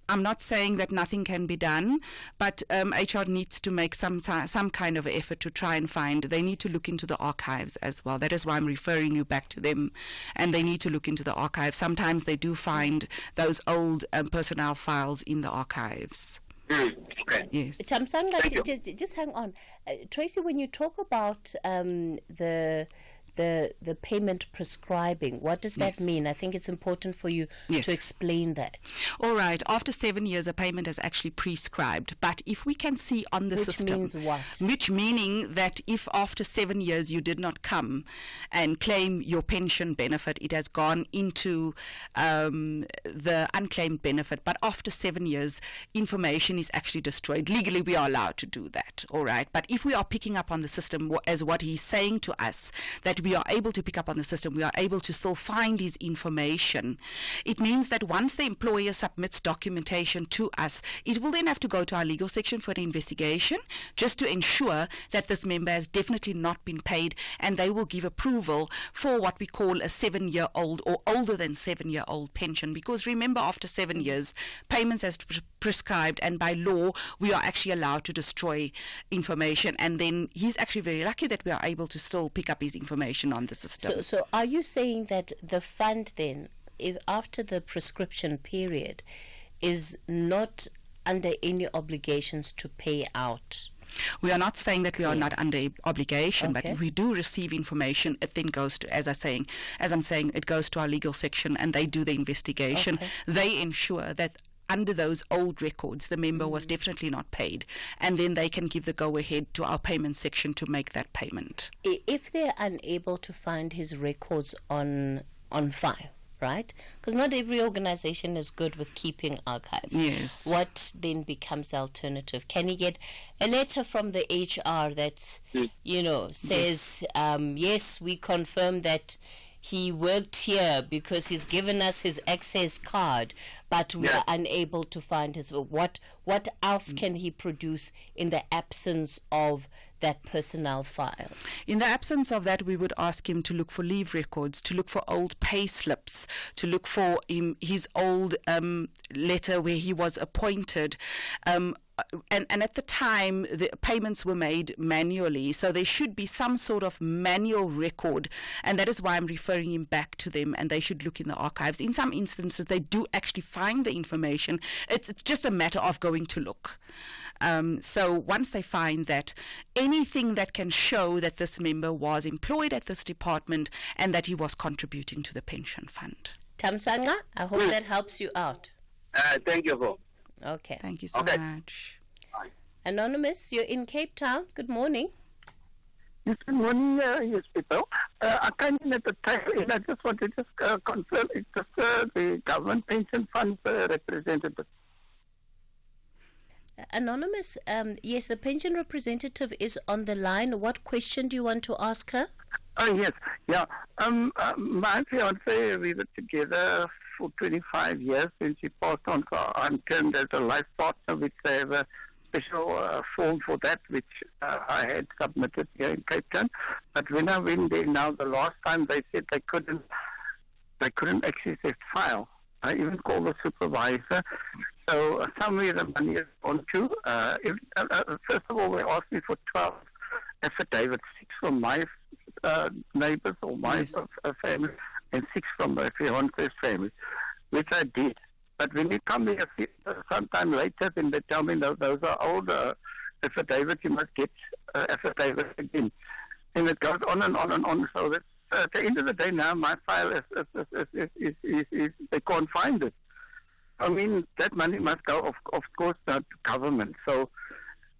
I'm not saying that nothing can be done, but HR needs to make some kind of effort to try and find. They need to look into the archives as well. That is why I'm referring you back to them, and they need to look into the archives. Sometimes they do find those old personnel files in the archives. Okay. Yes. Tamsanga, just hang on. Tracy, when you talk about the payment prescribing, what does that mean? I think it's important for you to explain that. All right. After 7 years, a payment is actually prescribed. But if we can see on the system... Which means what? Which meaning that if after 7 years you did not come and claim your pension benefit, it has gone into the unclaimed benefit. But after 7 years, information is actually destroyed. Legally, we are allowed to do that. All right. But if we are picking up on the system as what he's saying to us, that we are able to pick up on the system, we are able to still find his information. It means that once the employer submits documentation to us, it will then have to go to our legal section for an investigation, just to ensure that this member has definitely not been paid, and they will give approval for what we call a 7-year-old or older than 7-year-old pension. Because remember, after 7 years, payments as prescribed, and by law, we are actually allowed to destroy information. And then he's actually very lucky that we are able to still pick up his information on the system. So are you saying that the fund then, if after the prescription period, is not under any obligations to pay out? We are not saying that we are not under obligation, Okay. but if we do receive information, it then goes to, as I'm saying, it goes to our legal section, and they do the investigation. Okay. They ensure that under those old records, the member was definitely not paid, and then they can give the go-ahead to our payment section to make that payment. If they're unable to find his records on file, right? Because not every organization is good with keeping archives. Yes. What then becomes the alternative? Can he get a letter from the HR that, says, yes, we confirm that he worked here because he's given us his access card, but we are unable to find his... What else can he produce in the absence of that personnel file? In the absence of that, we would ask him to look for leave records, to look for old pay slips, to look for his old letter where he was appointed. And at the time, the payments were made manually, so there should be some sort of manual record, and that is why I'm referring him back to them, and they should look in the archives. In some instances, they do actually find the information. It's just a matter of going to look. So once they find that, anything that can show that this member was employed at this department and that he was contributing to the pension fund. Tamsanga, I hope that helps you out. Thank you, bro. Okay. Thank you so much. Anonymous, you're in Cape Town. Good morning. Yes, good morning, yes, people. I came in at the time, and I just want to confirm it's just the government pension fund representative. Anonymous, yes, the pension representative is on the line. What question do you want to ask her? Oh, yes, yeah. My fiance, we were together for 25 years since she passed on, so I'm turned as a life partner, which they have a special form for that, which I had submitted here in Cape Town. But when I went there now, the last time they said they couldn't access their file. I even called the supervisor. So somewhere the money is on to. First of all, they asked me for 12 affidavits, 6 from my neighbors or my family, and 6 from my fiance's family, which I did. But when you come here sometime later, then they tell me, no, those are old affidavits, you must get affidavits again. And it goes on and on and on. So that at the end of the day now, my file is they can't find it. I mean, that money must go, of course, to government. So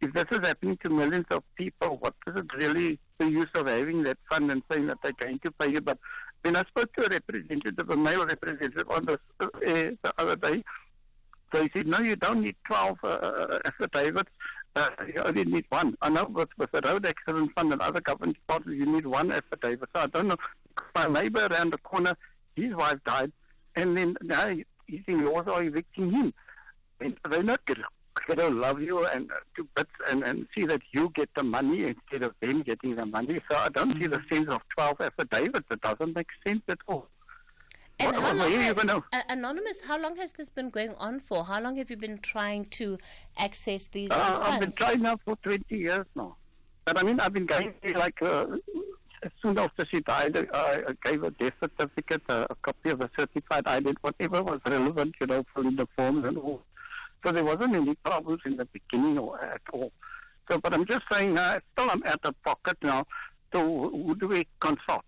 if this is happening to millions of people, what is it really the use of having that fund and saying that they're going to pay you? But when I spoke to a representative, a male representative on the other day, so he said, no, you don't need 12 affidavits. You only need 1. I know with the road accident fund and other government departments, you need 1 affidavit. So I don't know. My neighbor around the corner, his wife died, and then now his in-laws are evicting him. And they're not going to love you and to bits and see that you get the money instead of them getting the money. So I don't see the sense of 12 affidavits. It doesn't make sense at all. And Anonymous, how long has this been going on for? How long have you been trying to access these funds? I've been trying now for 20 years now. But I mean, I've been going like as soon after she died, I gave a death certificate, a copy of a certified ID, whatever was relevant, filling the forms and all. So there wasn't any problems in the beginning or at all. So, but I'm just saying, still I'm out of pocket now. So who do we consult?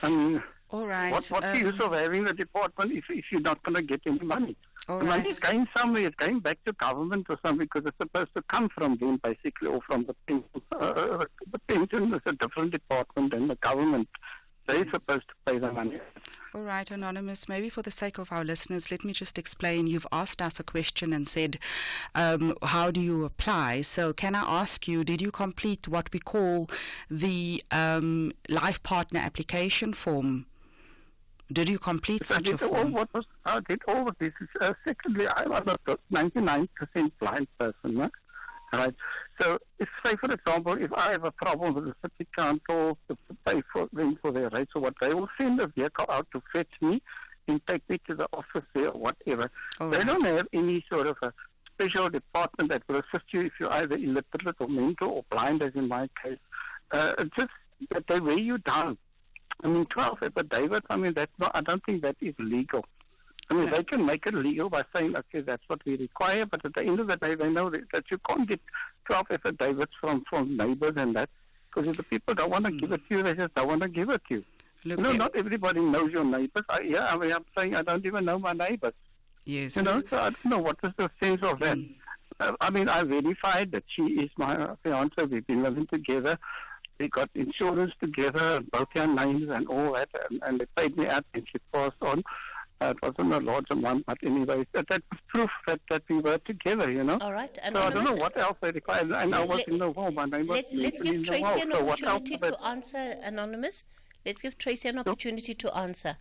I mean, all right. What's the use of having a department if you're not going to get any money? The money is going somewhere. It's going back to government or something because it's supposed to come from them basically, or from the pension. The pension is a different department than the government. They're supposed to pay the money. All right, Anonymous, maybe for the sake of our listeners, let me just explain. You've asked us a question and said, how do you apply? So can I ask you, did you complete what we call the life partner application form? Did you complete such a form? I did all of this. Secondly, I'm a 99% blind person, right? So, say for example, if I have a problem with the city council to pay for them for their rates or what, they will send a vehicle out to fetch me and take me to the office there or whatever. They don't have any sort of a special department that will assist you if you're either illiterate or mental or blind, as in my case. Just that they weigh you down. I mean, 12 affidavits, I mean, that's not, I don't think that is legal. I mean, they can make it legal by saying, okay, that's what we require, but at the end of the day, they know that you can't get 12 affidavits from neighbors and that, because if the people don't want to give it to you, they just don't want to give it to you. Look, you know, not everybody knows your neighbors. I'm saying I don't even know my neighbors. Yes. You know, so I don't know what is the sense of that. I mean, I verified that she is my fiance. We've been living together. We got insurance together, both our names and all that, and they paid me out and she passed on. It wasn't a large amount, but anyway, that was proof that we were together, you know. All right. So I don't know what else they required. And I was in the wall. My name was Let's give Tracy an so opportunity to answer, Anonymous. Let's give Tracy an opportunity to answer.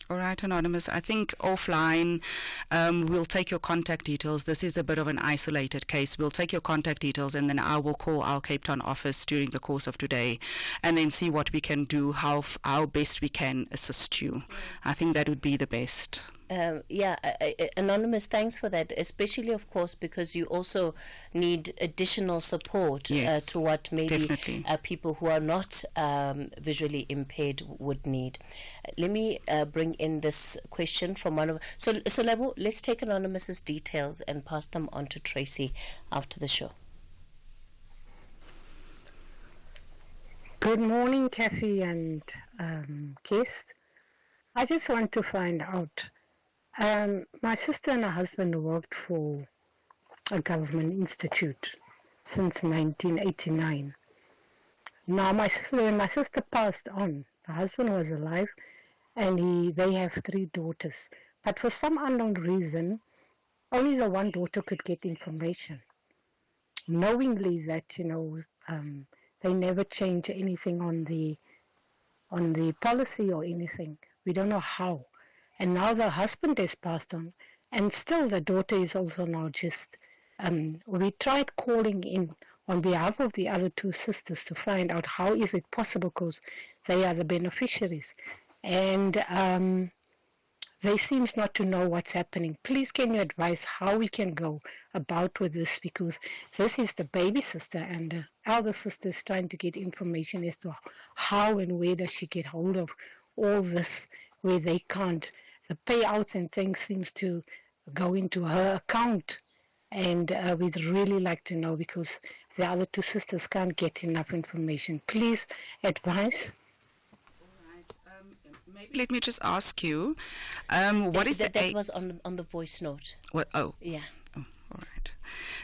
All right, Anonymous. I think offline we'll take your contact details. This is a bit of an isolated case. We'll take your contact details and then I will call our Cape Town office during the course of today and then see what we can do, how best we can assist you. I think that would be the best. Anonymous, thanks for that, especially, of course, because you also need additional support to what maybe people who are not visually impaired would need. Let me bring in this question from one of... So Lebo, let's take Anonymous's details and pass them on to Tracy after the show. Good morning, Cathy and Keith. I just want to find out... my sister and her husband worked for a government institute since 1989. Now, when my sister passed on, the husband was alive, and they have 3 daughters. But for some unknown reason, only the one daughter could get information, knowingly that they never change anything on the policy or anything. We don't know how. And now the husband has passed on, and still the daughter is also now just... we tried calling in on behalf of the other 2 sisters to find out how is it possible, because they are the beneficiaries. And they seem not to know what's happening. Please can you advise how we can go about with this, because this is the baby sister and the elder sister is trying to get information as to how and where does she get hold of all this, where they can't. The payouts and things seems to go into her account, and we'd really like to know, because the other 2 sisters can't get enough information. Please advise. Maybe let me just ask you, what is that was on the voice note. What? Oh. Yeah. Oh, all right.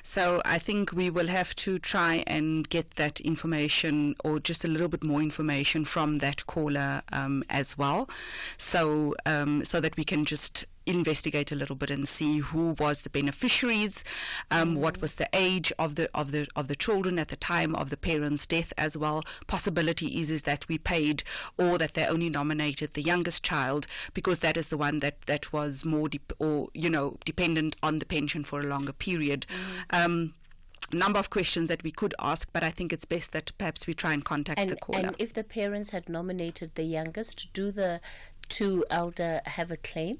So I think we will have to try and get that information, or just a little bit more information from that caller as well, so that we can just investigate a little bit and see who was the beneficiaries, what was the age of the children at the time of the parents' death as well. Possibility is that we paid, or that they only nominated the youngest child, because that is the one that was more dependent on the pension for a longer period. Number of questions that we could ask, but I think it's best that perhaps we try and contact the caller. And if the parents had nominated the youngest, do the 2 elder have a claim?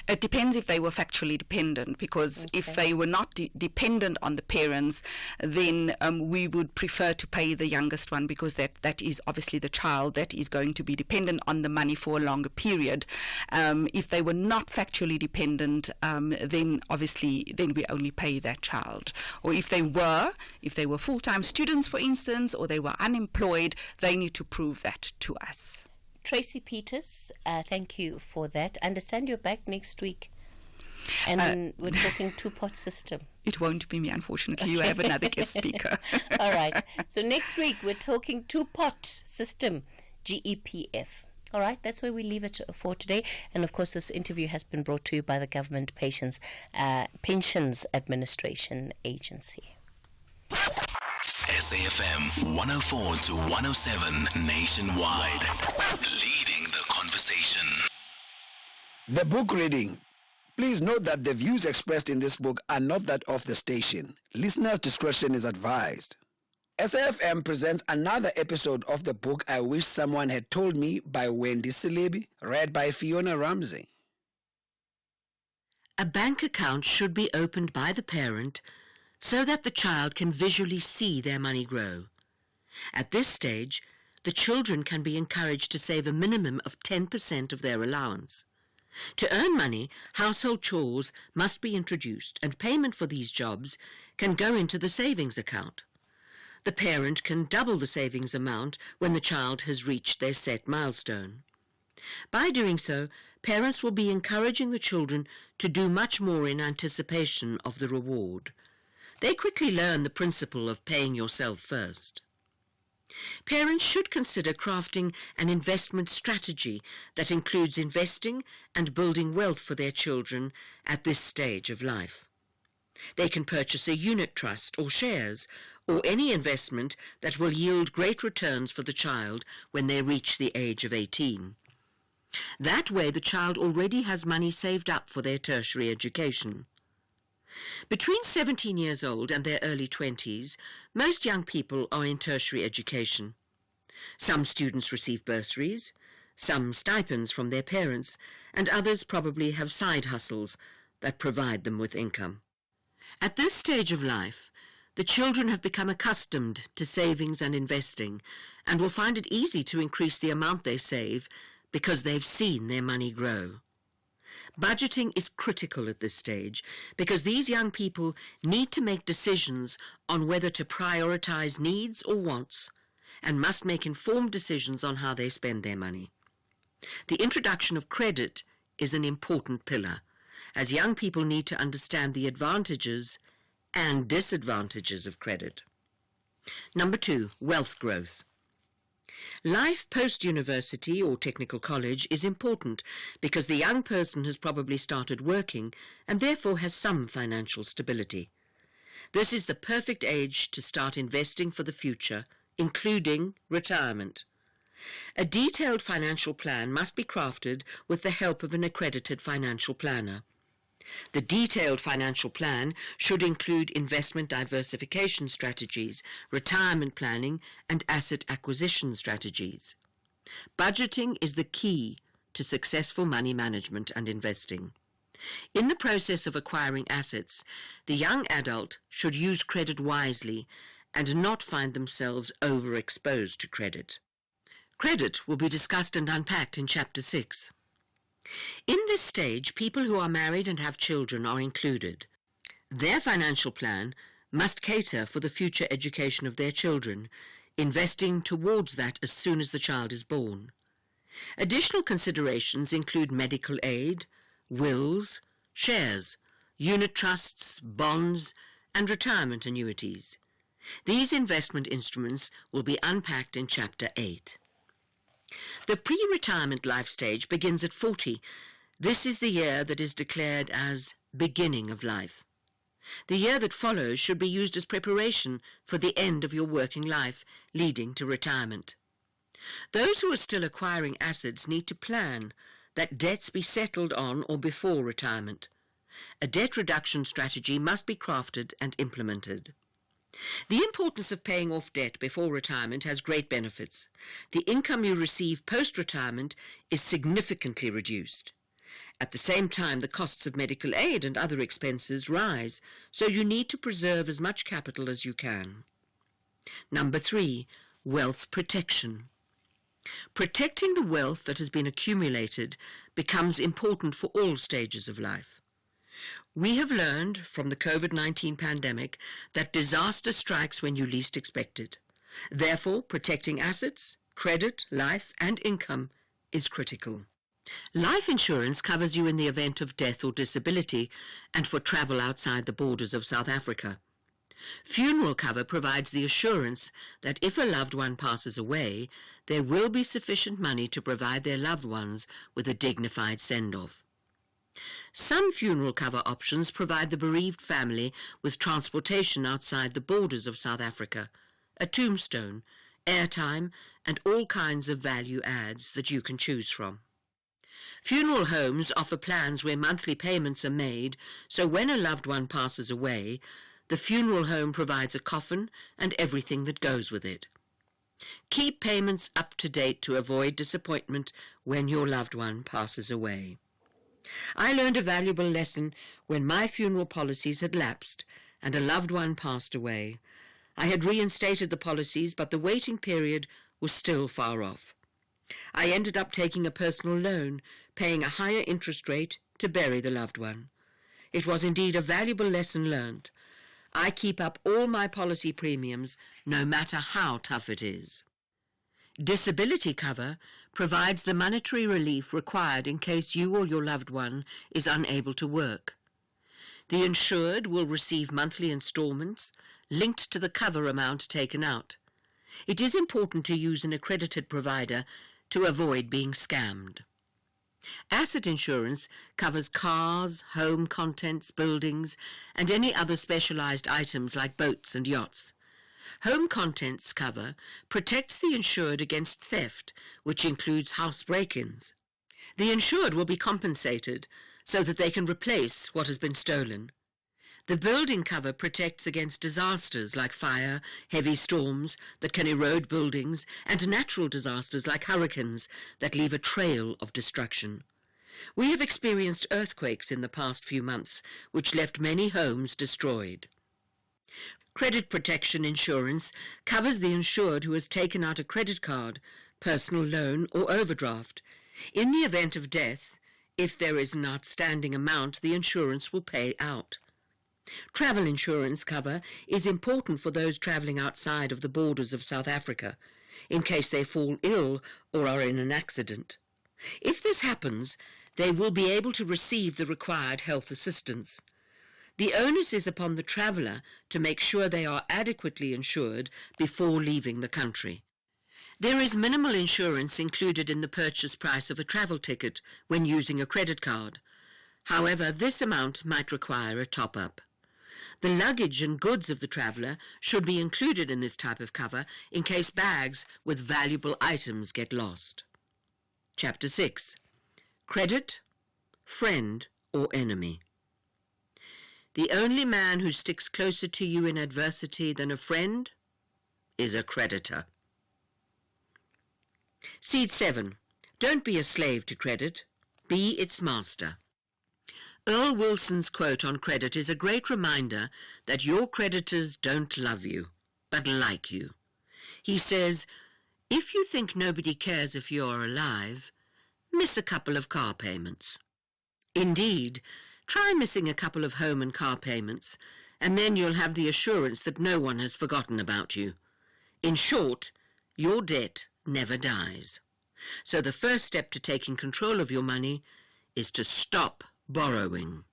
It depends if they were factually dependent, because if they were not dependent on the parents, then we would prefer to pay the youngest one, because that is obviously the child that is going to be dependent on the money for a longer period. If they were not factually dependent, then we only pay that child. Or if they were full-time students, for instance, or they were unemployed, they need to prove that to us. Tracy Peters, thank you for that. I understand you're back next week, and we're talking 2-pot system. It won't be me, unfortunately. You have another guest speaker. All right. So next week we're talking 2-pot system, GEPF. All right, that's where we leave it for today. And of course, this interview has been brought to you by the Government Pensions Administration Agency. SAFM 104 to 107 nationwide. Leading the conversation. The book reading. Please note that the views expressed in this book are not that of the station. Listeners' discretion is advised. SAFM presents another episode of the book I Wish Someone Had Told Me by Wendy Silebi, read by Fiona Ramsey. A bank account should be opened by the parent so that the child can visually see their money grow. At this stage, the children can be encouraged to save a minimum of 10% of their allowance. To earn money, household chores must be introduced, and payment for these jobs can go into the savings account. The parent can double the savings amount when the child has reached their set milestone. By doing so, parents will be encouraging the children to do much more in anticipation of the reward. They quickly learn the principle of paying yourself first. Parents should consider crafting an investment strategy that includes investing and building wealth for their children at this stage of life. They can purchase a unit trust or shares, or any investment that will yield great returns for the child when they reach the age of 18. That way the child already has money saved up for their tertiary education. Between 17 years old and their early 20s, most young people are in tertiary education. Some students receive bursaries, some stipends from their parents, and others probably have side hustles that provide them with income. At this stage of life, the children have become accustomed to savings and investing and will find it easy to increase the amount they save because they've seen their money grow. Budgeting is critical at this stage because these young people need to make decisions on whether to prioritize needs or wants and must make informed decisions on how they spend their money. The introduction of credit is an important pillar, as young people need to understand the advantages and disadvantages of credit. Number 2, wealth growth. Life post-university or technical college is important because the young person has probably started working and therefore has some financial stability. This is the perfect age to start investing for the future, including retirement. A detailed financial plan must be crafted with the help of an accredited financial planner. The detailed financial plan should include investment diversification strategies, retirement planning, and asset acquisition strategies. Budgeting is the key to successful money management and investing. In the process of acquiring assets, the young adult should use credit wisely and not find themselves overexposed to credit. Credit will be discussed and unpacked in Chapter 6. In this stage, people who are married and have children are included. Their financial plan must cater for the future education of their children, investing towards that as soon as the child is born. Additional considerations include medical aid, wills, shares, unit trusts, bonds, and retirement annuities. These investment instruments will be unpacked in Chapter 8. The pre-retirement life stage begins at 40. This is the year that is declared as beginning of life. The year that follows should be used as preparation for the end of your working life, leading to retirement. Those who are still acquiring assets need to plan that debts be settled on or before retirement. A debt reduction strategy must be crafted and implemented. The importance of paying off debt before retirement has great benefits. The income you receive post-retirement is significantly reduced. At the same time, the costs of medical aid and other expenses rise, so you need to preserve as much capital as you can. Number 3, wealth protection. Protecting the wealth that has been accumulated becomes important for all stages of life. We have learned from the COVID-19 pandemic that disaster strikes when you least expect it. Therefore, protecting assets, credit, life, and income is critical. Life insurance covers you in the event of death or disability and for travel outside the borders of South Africa. Funeral cover provides the assurance that if a loved one passes away, there will be sufficient money to provide their loved ones with a dignified send-off. Some funeral cover options provide the bereaved family with transportation outside the borders of South Africa, a tombstone, airtime, and all kinds of value adds that you can choose from. Funeral homes offer plans where monthly payments are made, so when a loved one passes away, the funeral home provides a coffin and everything that goes with it. Keep payments up to date to avoid disappointment when your loved one passes away. I learned a valuable lesson when my funeral policies had lapsed and a loved one passed away. I had reinstated the policies, but the waiting period was still far off. I ended up taking a personal loan, paying a higher interest rate to bury the loved one. It was indeed a valuable lesson learned. I keep up all my policy premiums, no matter how tough it is. Disability cover provides the monetary relief required in case you or your loved one is unable to work. The insured will receive monthly instalments linked to the cover amount taken out. It is important to use an accredited provider to avoid being scammed. Asset insurance covers cars, home contents, buildings, and any other specialized items like boats and yachts. Home contents cover protects the insured against theft, which includes house break-ins. The insured will be compensated so that they can replace what has been stolen. The building cover protects against disasters like fire, heavy storms that can erode buildings, and natural disasters like hurricanes that leave a trail of destruction. We have experienced earthquakes in the past few months, which left many homes destroyed. Credit protection insurance covers the insured who has taken out a credit card, personal loan, or overdraft. In the event of death, if there is an outstanding amount, the insurance will pay out. Travel insurance cover is important for those travelling outside of the borders of South Africa, in case they fall ill or are in an accident. If this happens, they will be able to receive the required health assistance. The onus is upon the traveller to make sure they are adequately insured before leaving the country. There is minimal insurance included in the purchase price of a travel ticket when using a credit card. However, this amount might require a top-up. The luggage and goods of the traveller should be included in this type of cover in case bags with valuable items get lost. Chapter 6. Credit, Friend or Enemy. The only man who sticks closer to you in adversity than a friend is a creditor. Seed 7. Don't be a slave to credit. Be its master. Earl Wilson's quote on credit is a great reminder that your creditors don't love you, but like you. He says, if you think nobody cares if you're alive, miss a couple of car payments. Indeed, try missing a couple of home and car payments, and then you'll have the assurance that no one has forgotten about you. In short, your debt never dies. So the first step to taking control of your money is to stop borrowing.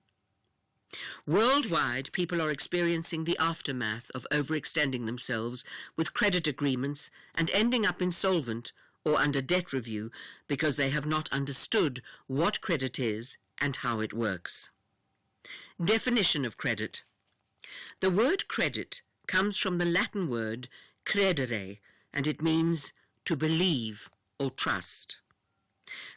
Worldwide, people are experiencing the aftermath of overextending themselves with credit agreements and ending up insolvent or under debt review because they have not understood what credit is and how it works. Definition of credit. The word credit comes from the Latin word credere, and it means to believe or trust.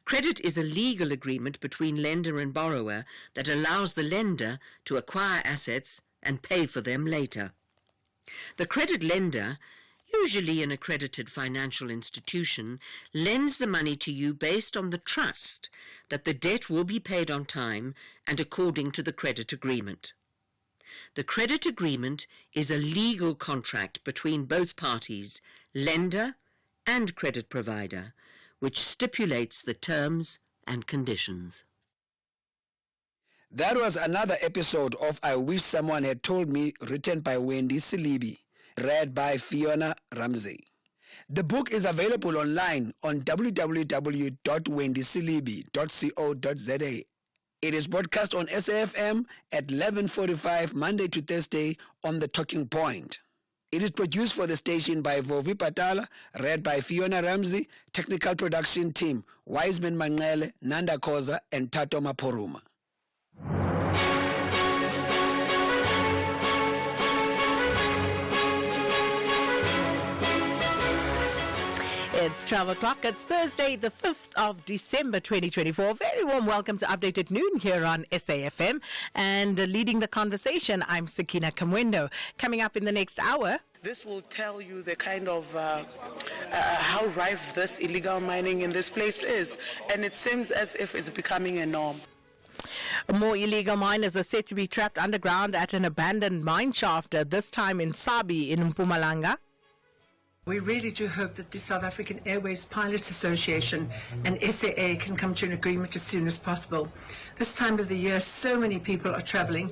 Credit is a legal agreement between lender and borrower that allows the lender to acquire assets and pay for them later. The credit lender, usually an accredited financial institution, lends the money to you based on the trust that the debt will be paid on time and according to the credit agreement. The credit agreement is a legal contract between both parties, lender and credit provider, which stipulates the terms and conditions. That was another episode of I Wish Someone Had Told Me, written by Wendy Silibi, read by Fiona Ramsey. The book is available online on www.wendysilibi.co.za. It is broadcast on SAFM at 11:45 Monday to Thursday on The Talking Point. It is produced for the station by Vovi Patala, read by Fiona Ramsey, technical production team, Wiseman Mangele, Nanda Koza, and Tato Maporuma. It's 12 o'clock. It's Thursday, the 5th of December, 2024. Very warm welcome to Update at Noon here on SAFM. And leading the conversation, I'm Sakina Kamwendo. Coming up in the next hour. This will tell you the kind of how rife this illegal mining in this place is. And it seems as if it's becoming a norm. More illegal miners are said to be trapped underground at an abandoned mine shaft, this time in Sabi in Mpumalanga. We really do hope that the South African Airways Pilots Association and SAA can come to an agreement as soon as possible. This time of the year, so many people are travelling.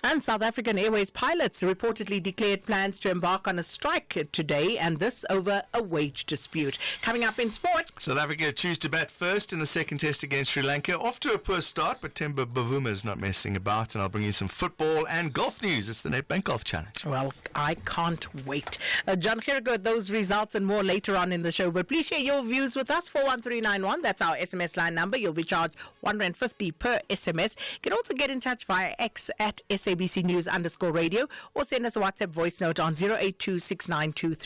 And South African Airways pilots reportedly declared plans to embark on a strike today, and this over a wage dispute. Coming up in sport. South Africa choose to bat first in the second test against Sri Lanka. Off to a poor start, but Temba Bavuma is not messing about, and I'll bring you some football and golf news. It's the Nedbank Golf Challenge. Well, I can't wait. John Jericho, those results and more later on in the show. But please share your views with us. 41391. That's our SMS line number. You'll be charged R150 per SMS. You can also get in touch via X at SABC News _radio, or send us a WhatsApp voice note on 0826923.